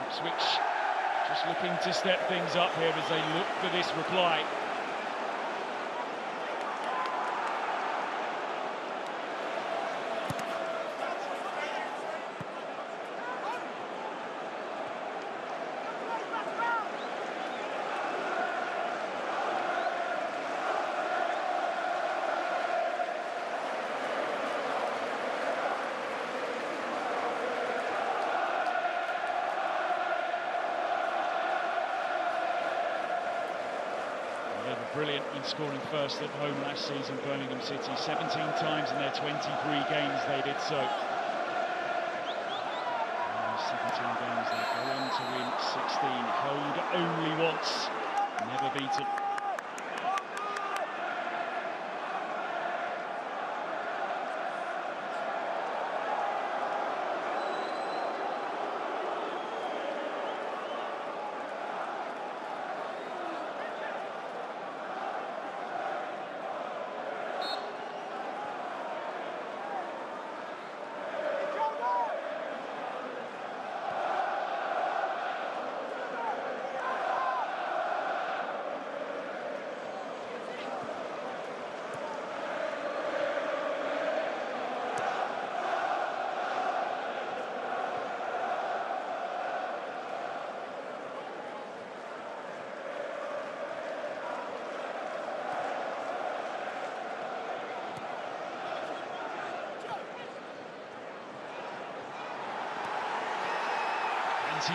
Ipswich just looking to step things up here as they look for this reply. Brilliant in scoring first at home last season, Birmingham City. 17 times in their 23 games they did so. In those 17 games they go on to win 16. Hold only once, never beaten.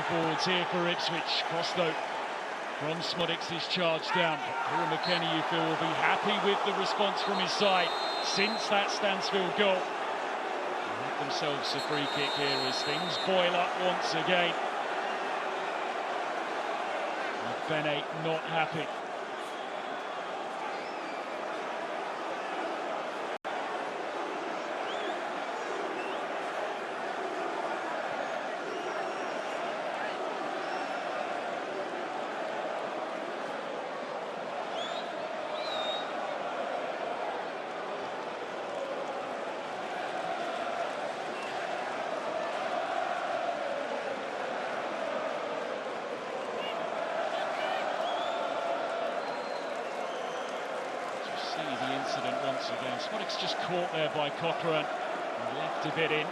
Forwards here for Ipswich. Costo from Smodics is charged down. Kieran McKenna, you feel, will be happy with the response from his side since that Stansfield goal. Let them themselves a free kick here as things boil up once again. Bene not happy. The incident once again. Swadek's just caught there by Cochrane and left a bit in.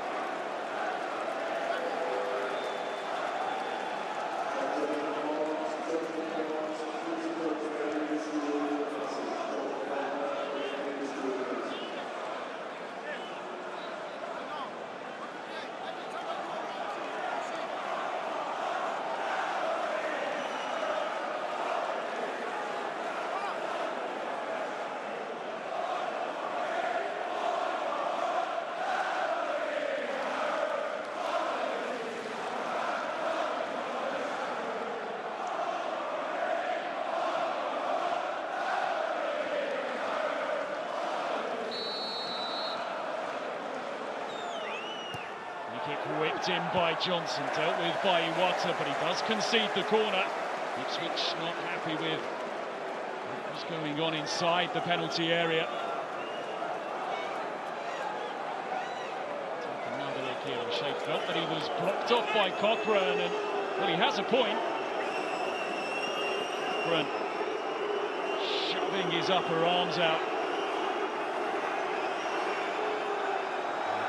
Kick whipped in by Johnson, dealt with by Iwata, but he does concede the corner. Ipswich not happy with what was going on inside the penalty area. Take another look here. Shea felt that he was blocked off by Cochrane, and well, he has a point. Cochrane shoving his upper arms out.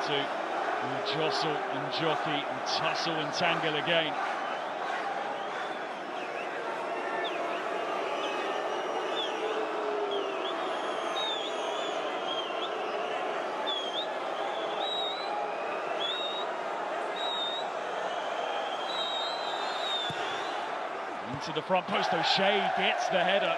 Will jostle and jockey and tussle and tangle again. Into the front post, O'Shea gets the header.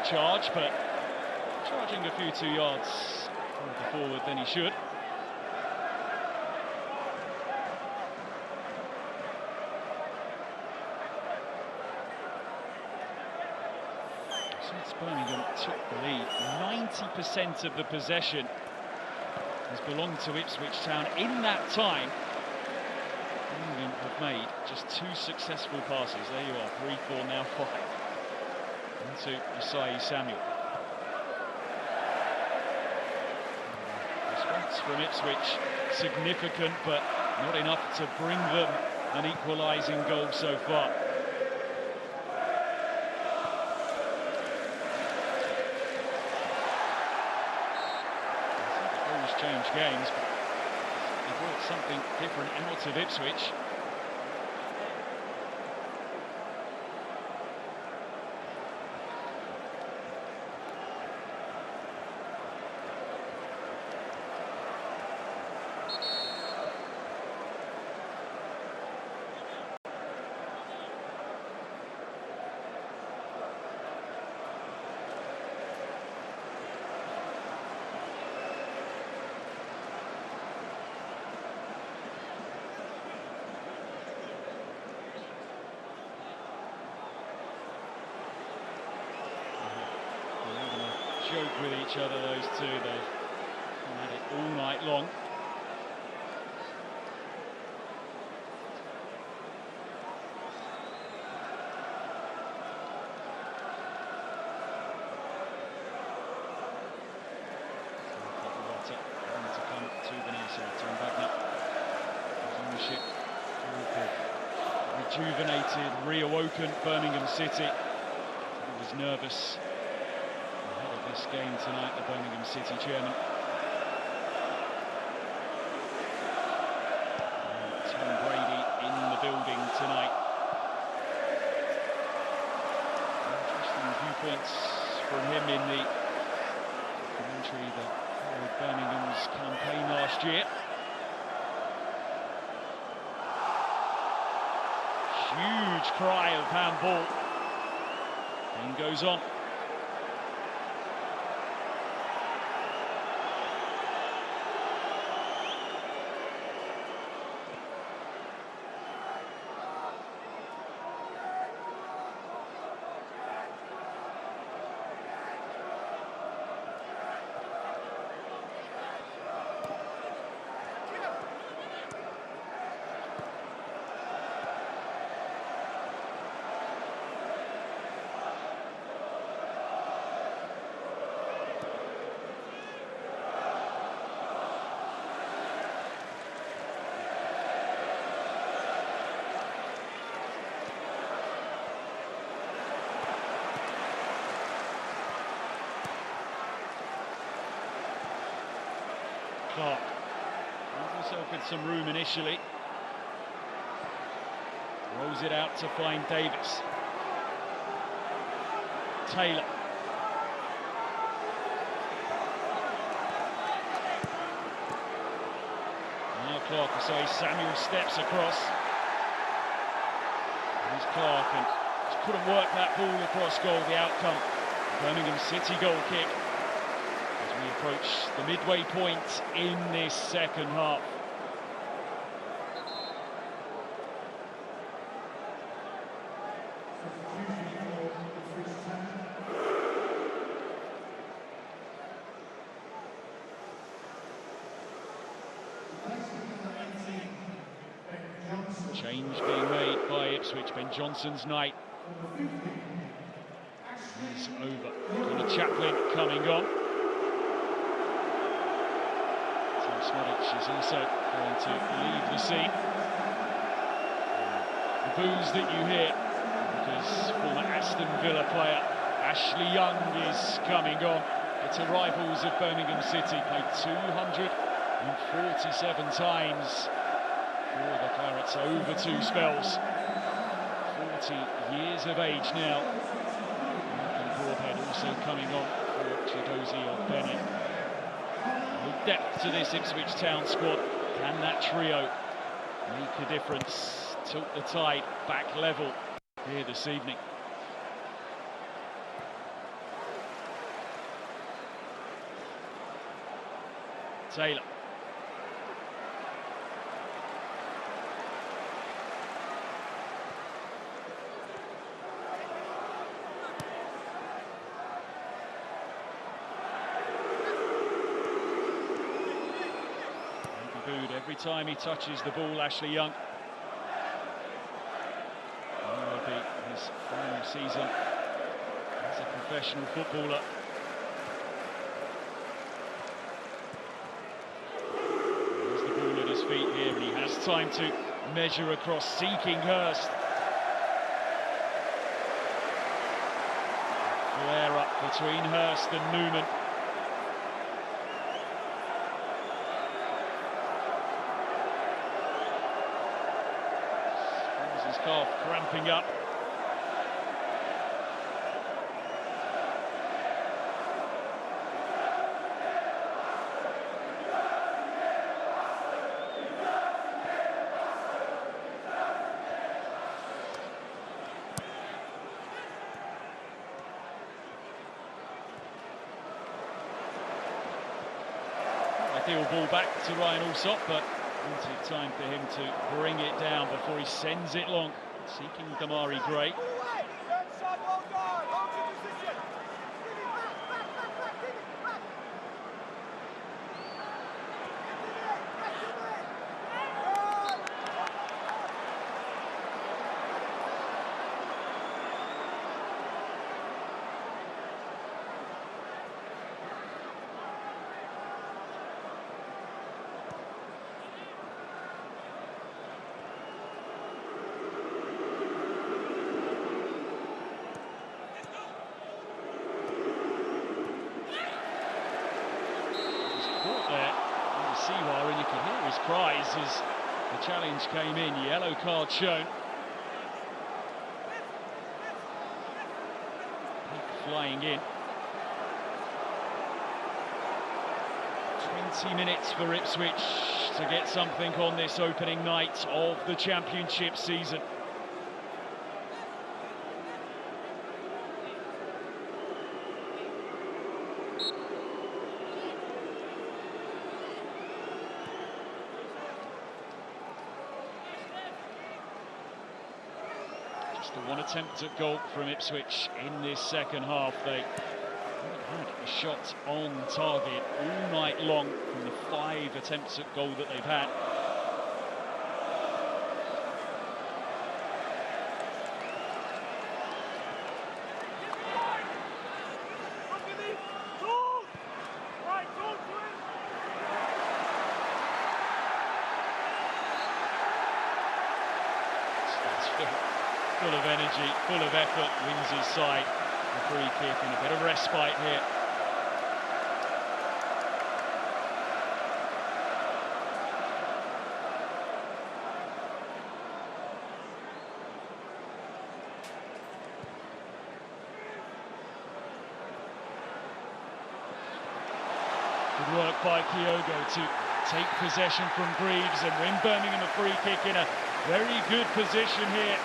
Charge, but charging a few 2 yards forward than he should. Since Birmingham took the lead, 90% of the possession has belonged to Ipswich Town. In that time, Birmingham have made just 2 successful passes. There you are, 3-4, now 5. Into Isai Samuel. Response from Ipswich significant, but not enough to bring them an equalising goal so far. I think the goals change games, but they brought something different out of Ipswich. Joke with each other, those two. They've had it all night long. To come to the near side, turn back now. rejuvenated, reawoken Birmingham City. He was nervous ahead of this game tonight, the Birmingham City chairman. Tom Brady in the building tonight. Interesting viewpoints from him in the commentary that followed Birmingham's campaign last year. Huge cry of handball. Game goes on. Clark finds himself with some room initially. Rolls it out to find Davis. Taylor. Now Clark, so Samuel steps across. Here's Clark and just couldn't work that ball across goal. The outcome, Birmingham City goal kick. As we approach the midway point in this second half. Change being made by Ipswich. Ben Johnson's night is over. Connie Chaplin coming on. Tim Smodic is also going to leave the scene. The boos that you hear because former Aston Villa player Ashley Young is coming on. It's a rivals of Birmingham City, played 247 times for the Clarets over 2 spells. 40 years of age now. Malcolm Broadhead also coming on for Chidozie Ogbene. No depth to this Ipswich Town squad. Can that trio make a difference? Tilt the tide back level here this evening. Taylor. Booed every time he touches the ball, Ashley Young. It will be his final season as a professional footballer. There's the ball at his feet here, and he has time to measure across, seeking Hurst. Flare up between Hurst and Newman. His calf cramping up. Ideal ball back to Ryan Alsop, but plenty of time for him to bring it down before he sends it long, seeking Damari Gray. Siwa, and you could hear his cries as the challenge came in. Yellow card shown. Flying in. 20 minutes for Ipswich to get something on this opening night of the Championship season. Just the one attempt at goal from Ipswich in this second half. They had a shot on target all night long from the 5 attempts at goal that they've had. Full of energy, full of effort, wins his side. A free kick and a bit of respite here. Good work by Kyogo to take possession from Greaves and win Birmingham a free kick in a very good position here.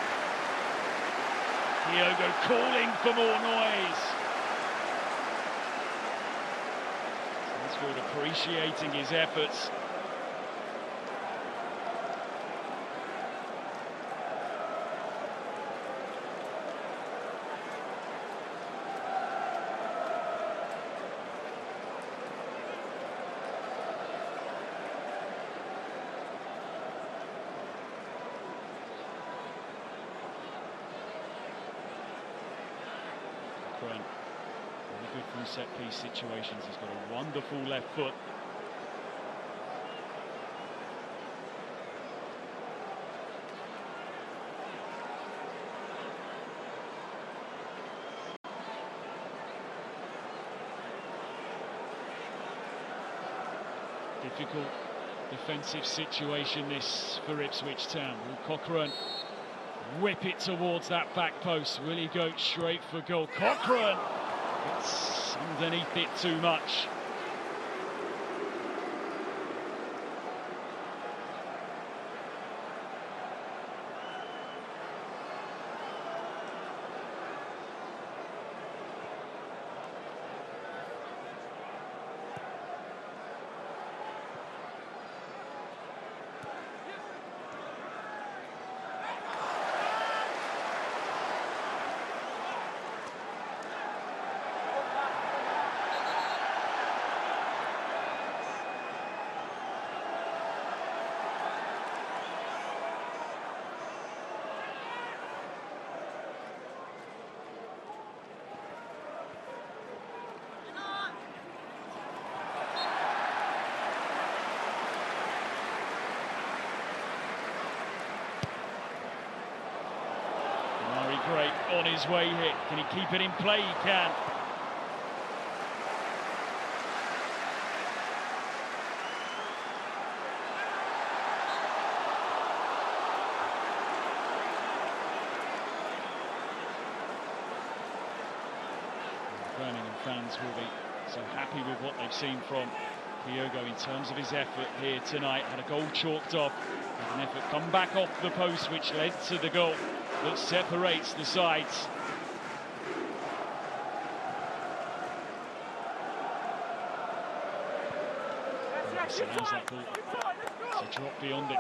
Kyogo calling for more noise. Stansfield appreciating his efforts. Very good from set-piece situations. He's got a wonderful left foot. Difficult defensive situation this for Ipswich Town. Will Cochrane whip it towards that back post? Will he go straight for goal? Cochrane! It's underneath it too much. Great on his way here. Can he keep it in play? He can. Birmingham fans will be so happy with what they've seen from Kyogo in terms of his effort here tonight. Had a goal chalked off, had an effort come back off the post, which led to the goal that separates the sides. So how's that ball to drop beyond it?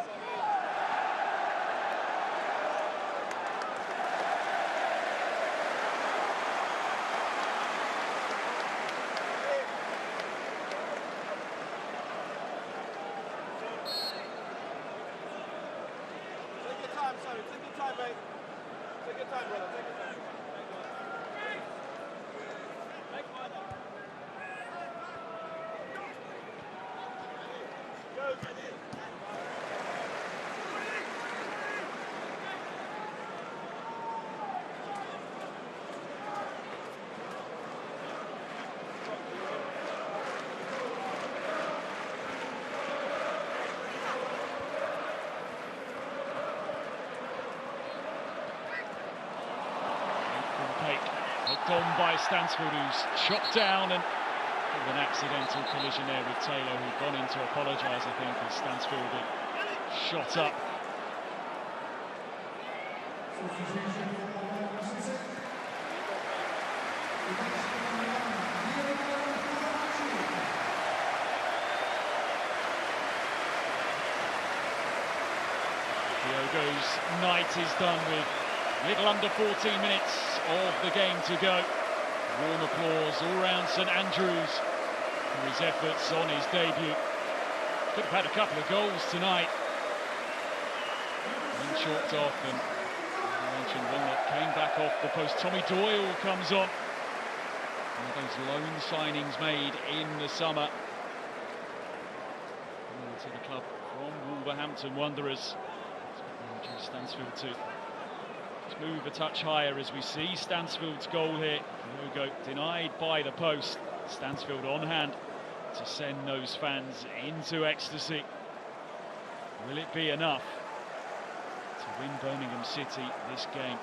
Take your time, mate. Take your time, brother. Take your time. on by Stansfield, who's chopped down, and an accidental collision there with Taylor, who'd gone in to apologise, I think, as Stansfield had shot up. Diogo's night is done with little under 14 minutes of the game to go. Warm applause all round St Andrews for his efforts on his debut. Could have had a couple of goals tonight. One chalked off, and I mentioned one that came back off the post. Tommy Doyle comes on. One of those loan signings made in the summer. To the club from Wolverhampton Wanderers. Stansfield to move a touch higher as we see Stansfield's goal here. Diogo denied by the post. Stansfield on hand to send those fans into ecstasy. Will it be enough to win Birmingham City this game?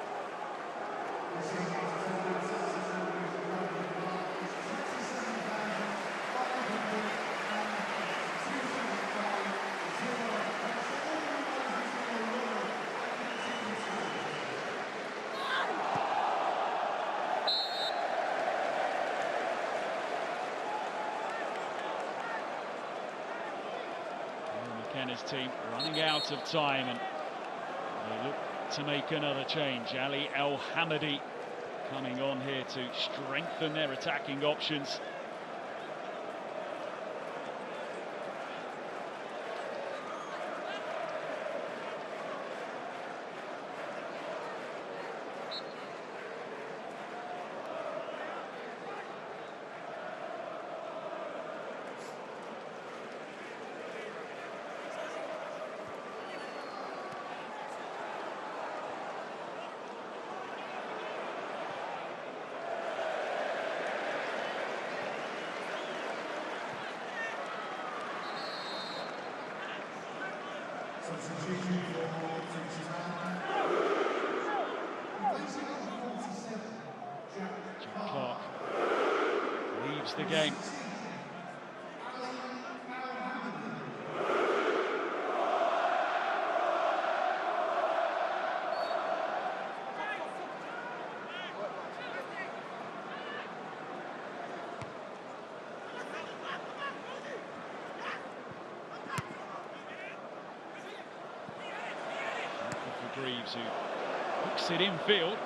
McKenna's team running out of time, and they look to make another change. Ali El Hamadi coming on here to strengthen their attacking options. Clark leaves the game. Greaves, who hooks it infield.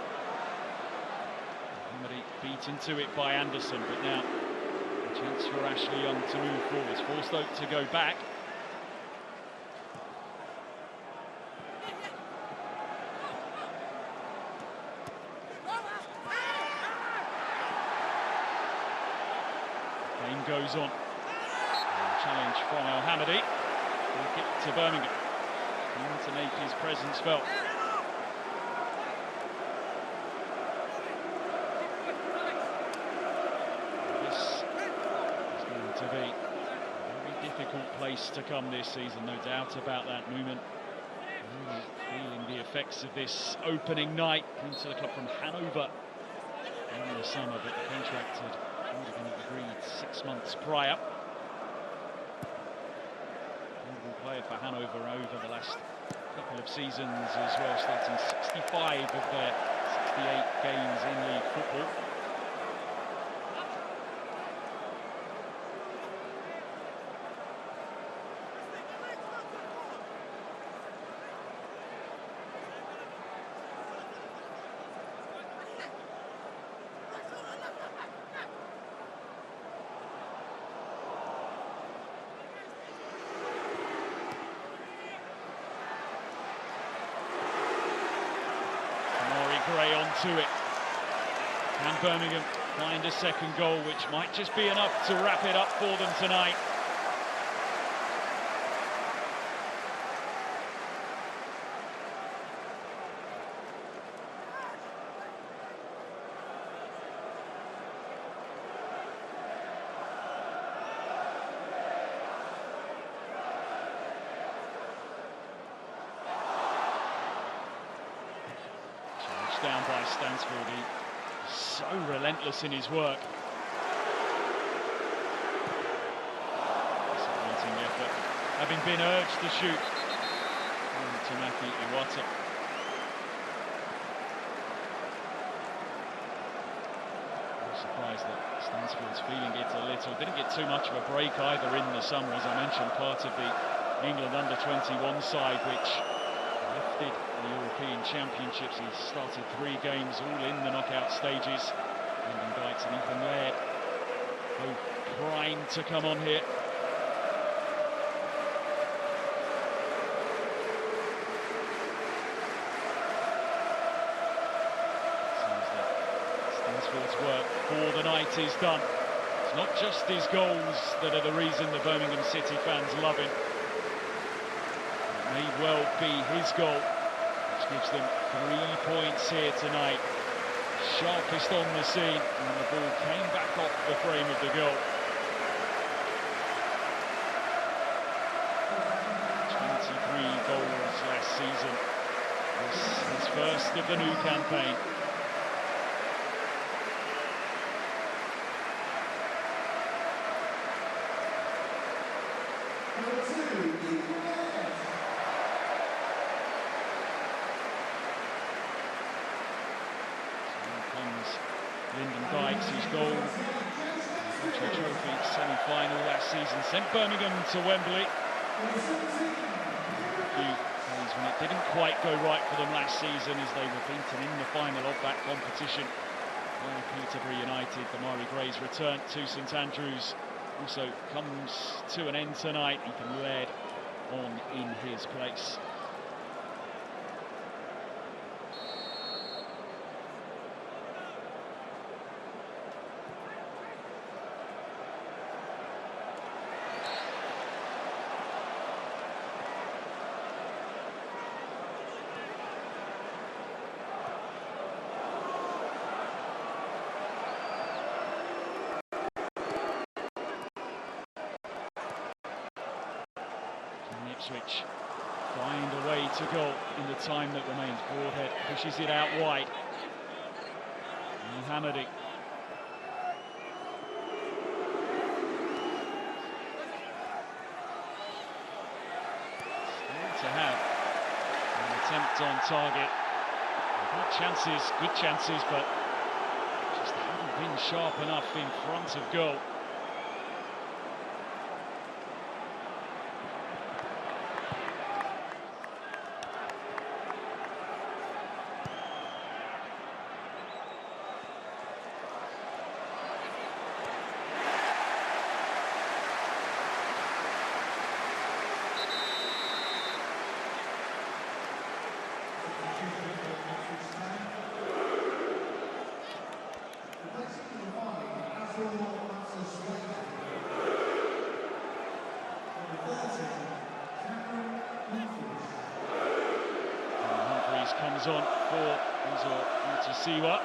Hamadi beaten to it by Anderson, but now a chance for Ashley Young to move forwards. Forced Oak to go back. Game goes on. Challenge from El Hamadi. Kick to Birmingham. To make his presence felt. This is going to be a very difficult place to come this season, no doubt about that. Newman really feeling the effects of this opening night. Came to the club from Hanover in the summer, but the contract had already been agreed 6 months prior. Player for Hanover over the last couple of seasons as well, starting 65 of their 68 games in league football. Gray onto it. Can Birmingham find a second goal, which might just be enough to wrap it up for them tonight? Down by Stansfield, he so relentless in his work. Disappointing effort, having been urged to shoot. Tamaki Iwata. I'm surprised that Stansfield's feeling it a little. Didn't get too much of a break either in the summer, as I mentioned, part of the England under-21 side, which lifted the European Championships. He started 3 games, all in the knockout stages. Lyndon Dykes and Ethan Laird, both primed to come on here. Stansfield's work for the night is done. It's not just his goals that are the reason the Birmingham City fans love him. It may well be his goal, which gives them 3 points here tonight. Sharpest on the scene, and the ball came back off the frame of the goal. 23 goals last season. This is his first of the new campaign. Lyndon Dykes, whose goal, the Trophy semi-final last season, sent Birmingham to Wembley. A few days when it didn't quite go right for them last season, as they were beaten in the final of that competition by Peterborough United. The Mari Greys return to St Andrews also comes to an end tonight. Ethan Laird on in his place. Ipswich find a way to goal in the time that remains. Broadhead pushes it out wide. Mohammadi. Still to have an attempt on target. Good chances, but just haven't been sharp enough in front of goal. Comes on for Utasiwa.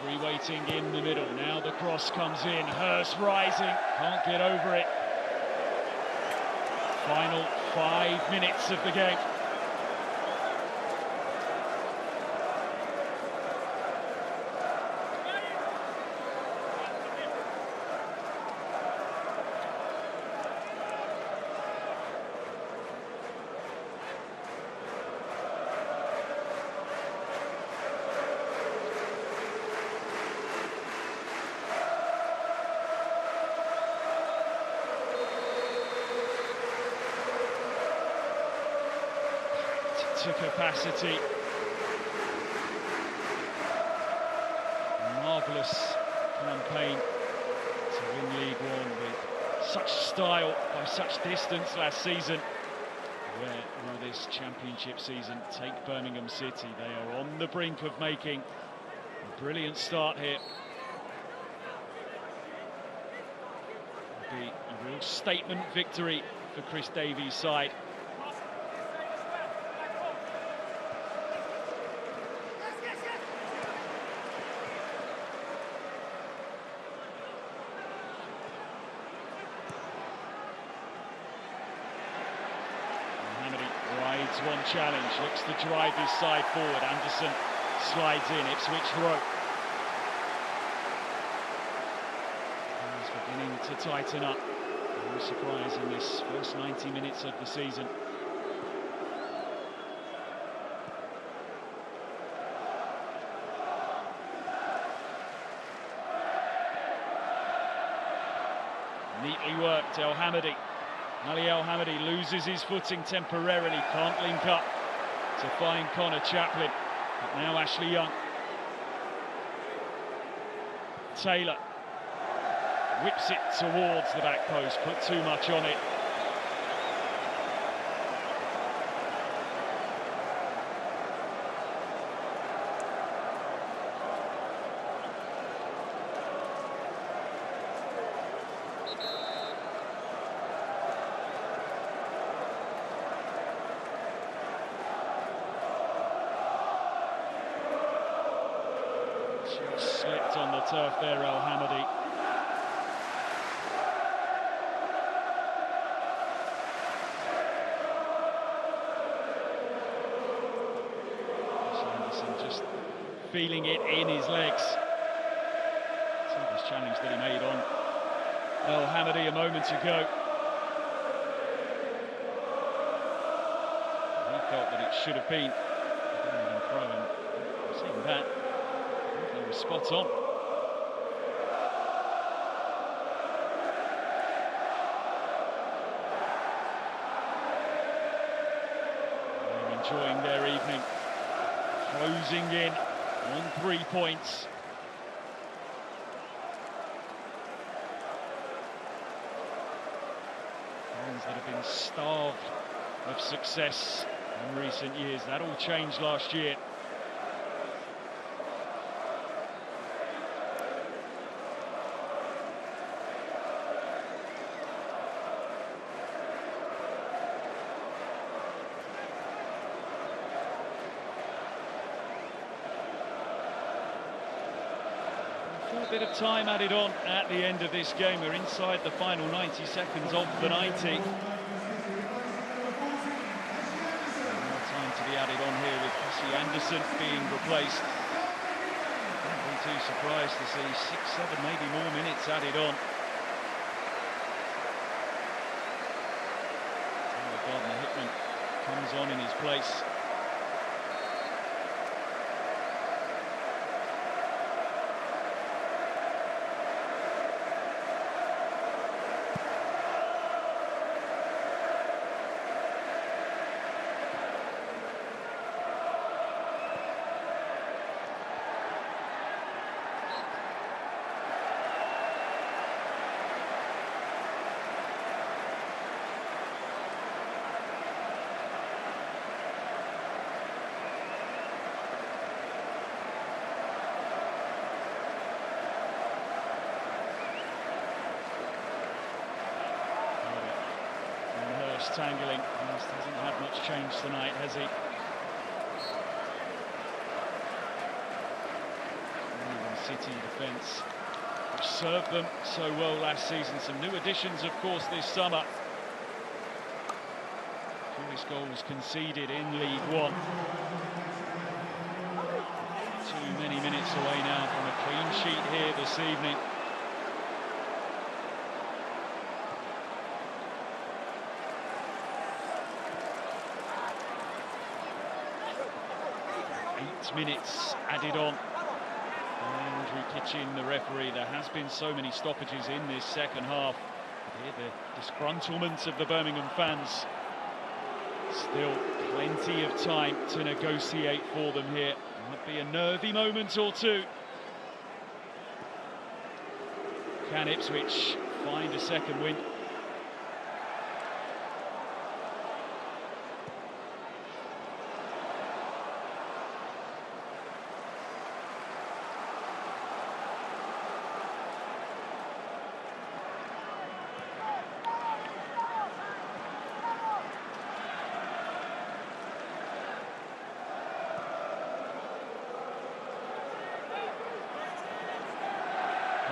Three waiting in the middle. Now the cross comes in. Hurst rising. Can't get over it. Final 5 minutes of the game. To capacity. Marvellous campaign to win League One with such style by such distance last season. Where will this championship season take Birmingham City? They are on the brink of making a brilliant start here. It'll be a real statement victory for Chris Davies' side. Rides one challenge, looks to drive his side forward. Anderson slides in, Ipswich throw. He's beginning to tighten up. No surprise in this first 90 minutes of the season. Neatly worked, El Hamady. Ali El Hamady loses his footing temporarily, can't link up to find Connor Chaplin. But now Ashley Young. Taylor whips it towards the back post, put too much on it. Slipped on the turf there, El Hamady. Anderson just feeling it in his legs. This challenge that he made on El Hamady a moment ago. He felt that it should have been a throw, and seeing that, he was spot on. They're enjoying their evening, closing in on 3 points. Fans that have been starved of success in recent years. That all changed last year. A bit of time added on at the end of this game. We're inside the final 90 seconds of the 90. More time to be added on here with Jesse Anderson being replaced. Don't be too surprised to see 6, 7, maybe more minutes added on. Gardner Hickman comes on in his place. Tangling, just hasn't had much change tonight, has he? Birmingham City defence, which served them so well last season. Some new additions, of course, this summer. Fewest goals conceded in League One. Too many minutes away now from a clean sheet here this evening. Minutes added on. Andrew Kitchen, the referee. There has been so many stoppages in this second half. Here the disgruntlement of the Birmingham fans. Still plenty of time to negotiate for them here. Might be a nervy moment or two. Can Ipswich find a second win?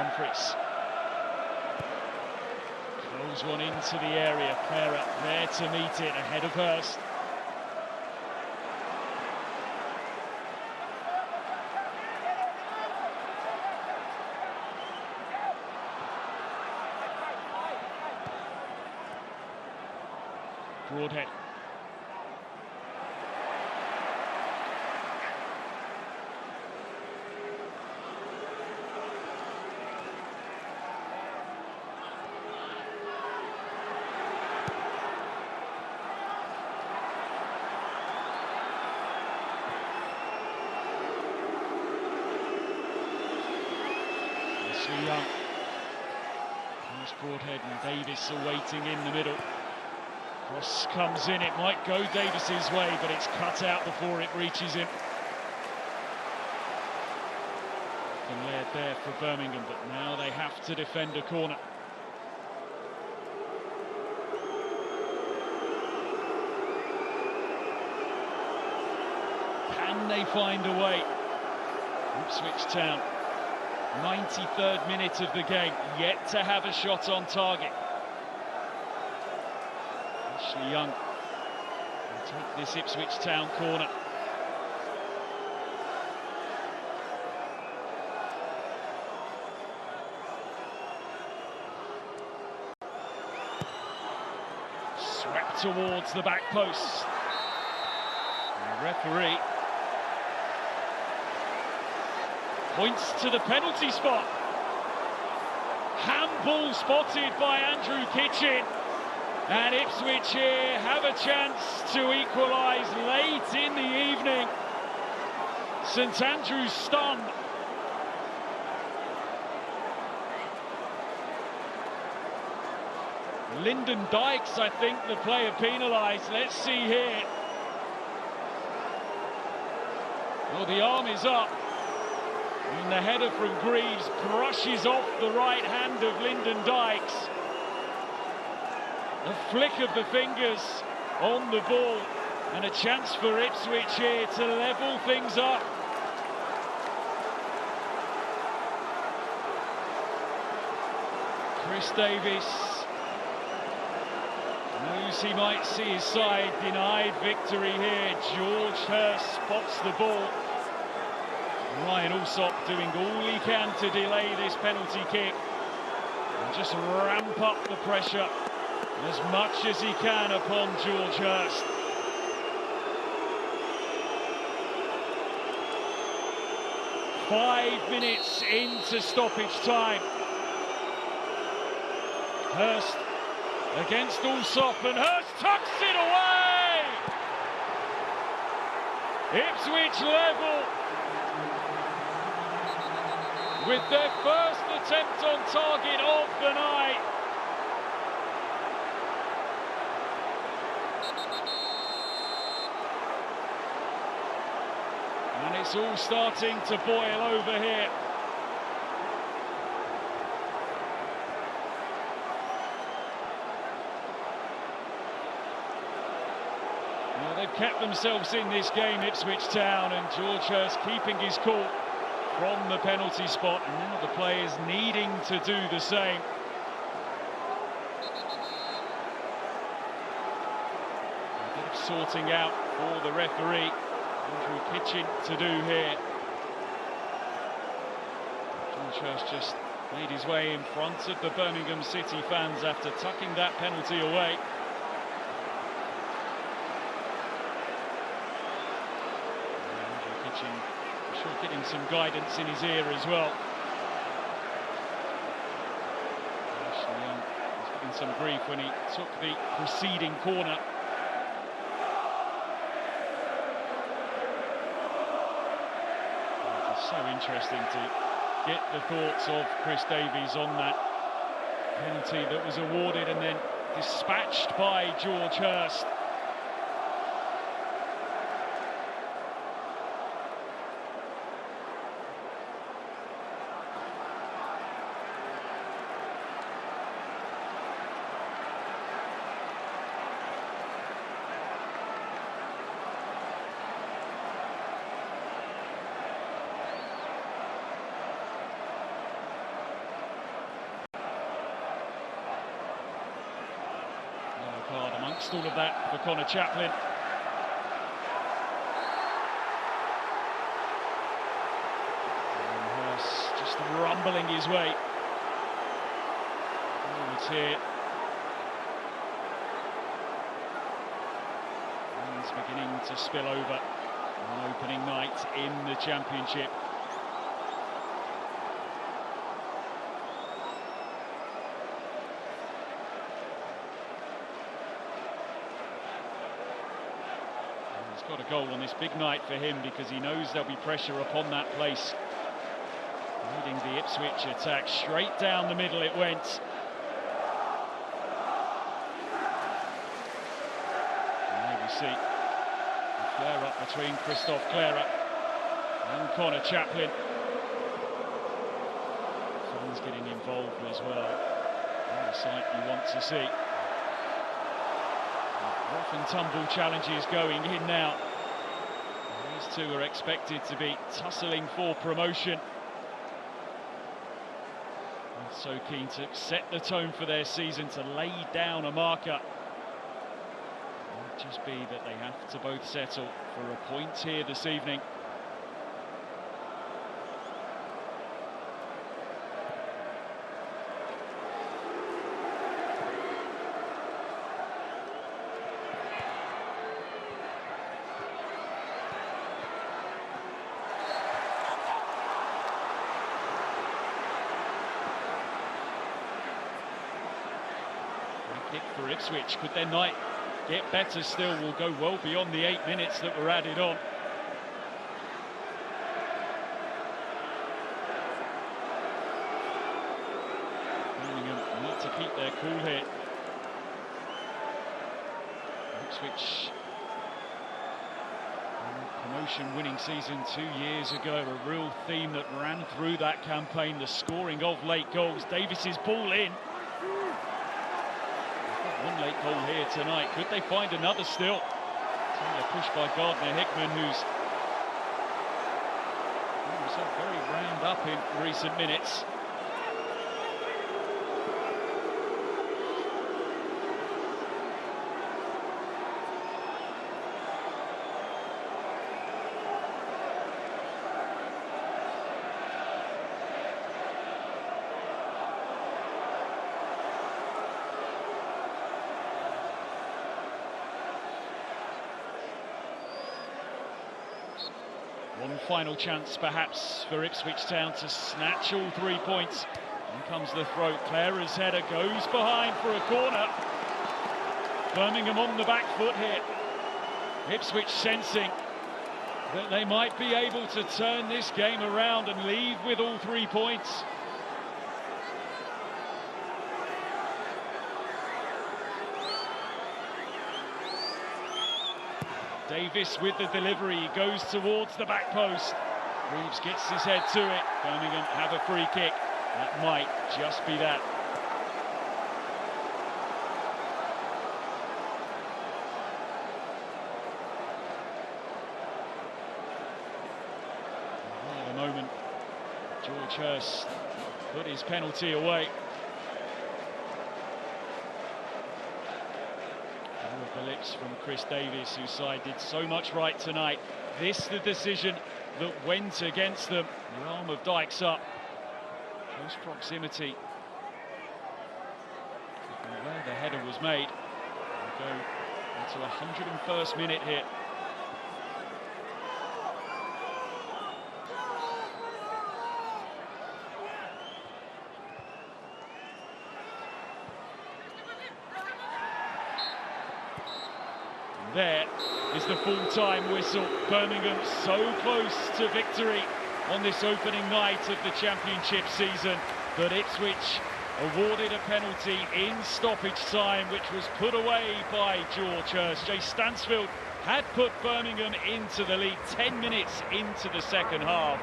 Humphreys. Throws one into the area. Clara there to meet it ahead of Hurst. Broadhead. Young. There's Broadhead and Davis awaiting in the middle. Cross comes in, it might go Davis's way, but it's cut out before it reaches him. And led there for Birmingham, but now they have to defend a corner. Can they find a way? Ipswich Town. 93rd minute of the game, yet to have a shot on target. Ashley Young will take this Ipswich Town corner. Swept towards the back post. And the referee points to the penalty spot. Handball spotted by Andrew Kitchen. And Ipswich here have a chance to equalise late in the evening. St Andrews stunned. Lyndon Dykes, I think, the player penalised. Let's see here. Well, the arm is up. And the header from Greaves brushes off the right hand of Lyndon Dykes. A flick of the fingers on the ball, and a chance for Ipswich here to level things up. Chris Davis knows he might see his side denied victory here. George Hurst spots the ball. Ryan Alsop doing all he can to delay this penalty kick and just ramp up the pressure as much as he can upon George Hurst. Five minutes into stoppage time. Hurst against Alsop, and Hurst tucks it away! Ipswich level with their first attempt on target of the night. And it's all starting to boil over here. Well, they've kept themselves in this game, Ipswich Town, and George Hurst keeping his cool from the penalty spot, and now the players needing to do the same. A bit of sorting out for the referee, Andrew Kitchen, to do here. George Hurst just made his way in front of the Birmingham City fans after tucking that penalty away. Andrew Kitchen, I'm sure, getting some guidance in his ear as well. Ashley Young was getting some grief when he took the preceding corner. It's so interesting to get the thoughts of Chris Davies on that penalty that was awarded and then dispatched by George Hurst. amongst all of that for Connor Chaplin. And Hurst just rumbling his way forwards here. And he's beginning to spill over on opening night in the Championship. Got a goal on this big night for him because he knows there'll be pressure upon that place. Leading the Ipswich attack, straight down the middle it went. And there we see the flare up between Christophe Clara and Connor Chaplin. Fans getting involved as well. What a sight you want to see. Rough and tumble challenges going in now. These two are expected to be tussling for promotion. And so keen to set the tone for their season, to lay down a marker. It might just be that they have to both settle for a point here this evening. Kick for Ipswich. Could their night get better still? Will go well beyond the 8 minutes that were added on. Birmingham need to keep their cool here. Ipswich, promotion winning season 2 years ago, a real theme that ran through that campaign, the scoring of late goals. Davis's ball in. One late goal here tonight. Could they find another still? It's only a push by Gardner Hickman, who's found himself very round up in recent minutes. One final chance perhaps for Ipswich Town to snatch all 3 points. In comes the throw. Clara's header goes behind for a corner. Birmingham on the back foot here. Ipswich sensing that they might be able to turn this game around and leave with all 3 points. Davis with the delivery, he goes towards the back post. Reeves gets his head to it. Birmingham have a free kick. That might just be that. At the moment, George Hurst put his penalty away. The lips from Chris Davis, whose side did so much right tonight. This the decision that went against them. The arm of Dykes up. Close proximity from where the header was made. We'll go into the 101st minute here. There is the full-time whistle. Birmingham so close to victory on this opening night of the Championship season, but Ipswich awarded a penalty in stoppage time, which was put away by George Hurst. Jay Stansfield had put Birmingham into the lead 10 minutes into the second half,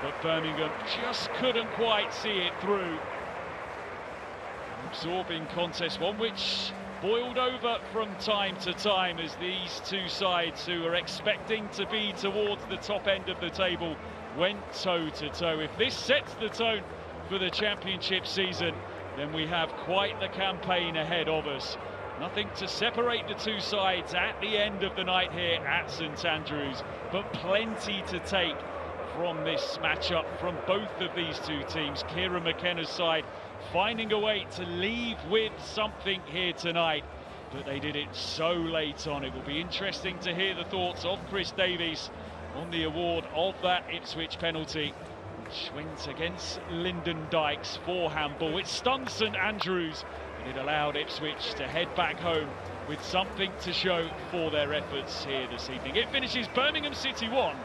but Birmingham just couldn't quite see it through. Absorbing contest, one which boiled over from time to time as these two sides, who are expecting to be towards the top end of the table, went toe-to-toe. If this sets the tone for the Championship season, then we have quite the campaign ahead of us. Nothing to separate the two sides at the end of the night here at St Andrews, but plenty to take from this matchup from both of these two teams. Kieran McKenna's side finding a way to leave with something here tonight, but they did it so late on. It will be interesting to hear the thoughts of Chris Davies on the award of that Ipswich penalty, which went against Lyndon Dykes for handball. It stung St Andrews, but it allowed Ipswich to head back home with something to show for their efforts here this evening. It finishes Birmingham City 1,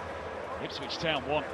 Ipswich Town 1.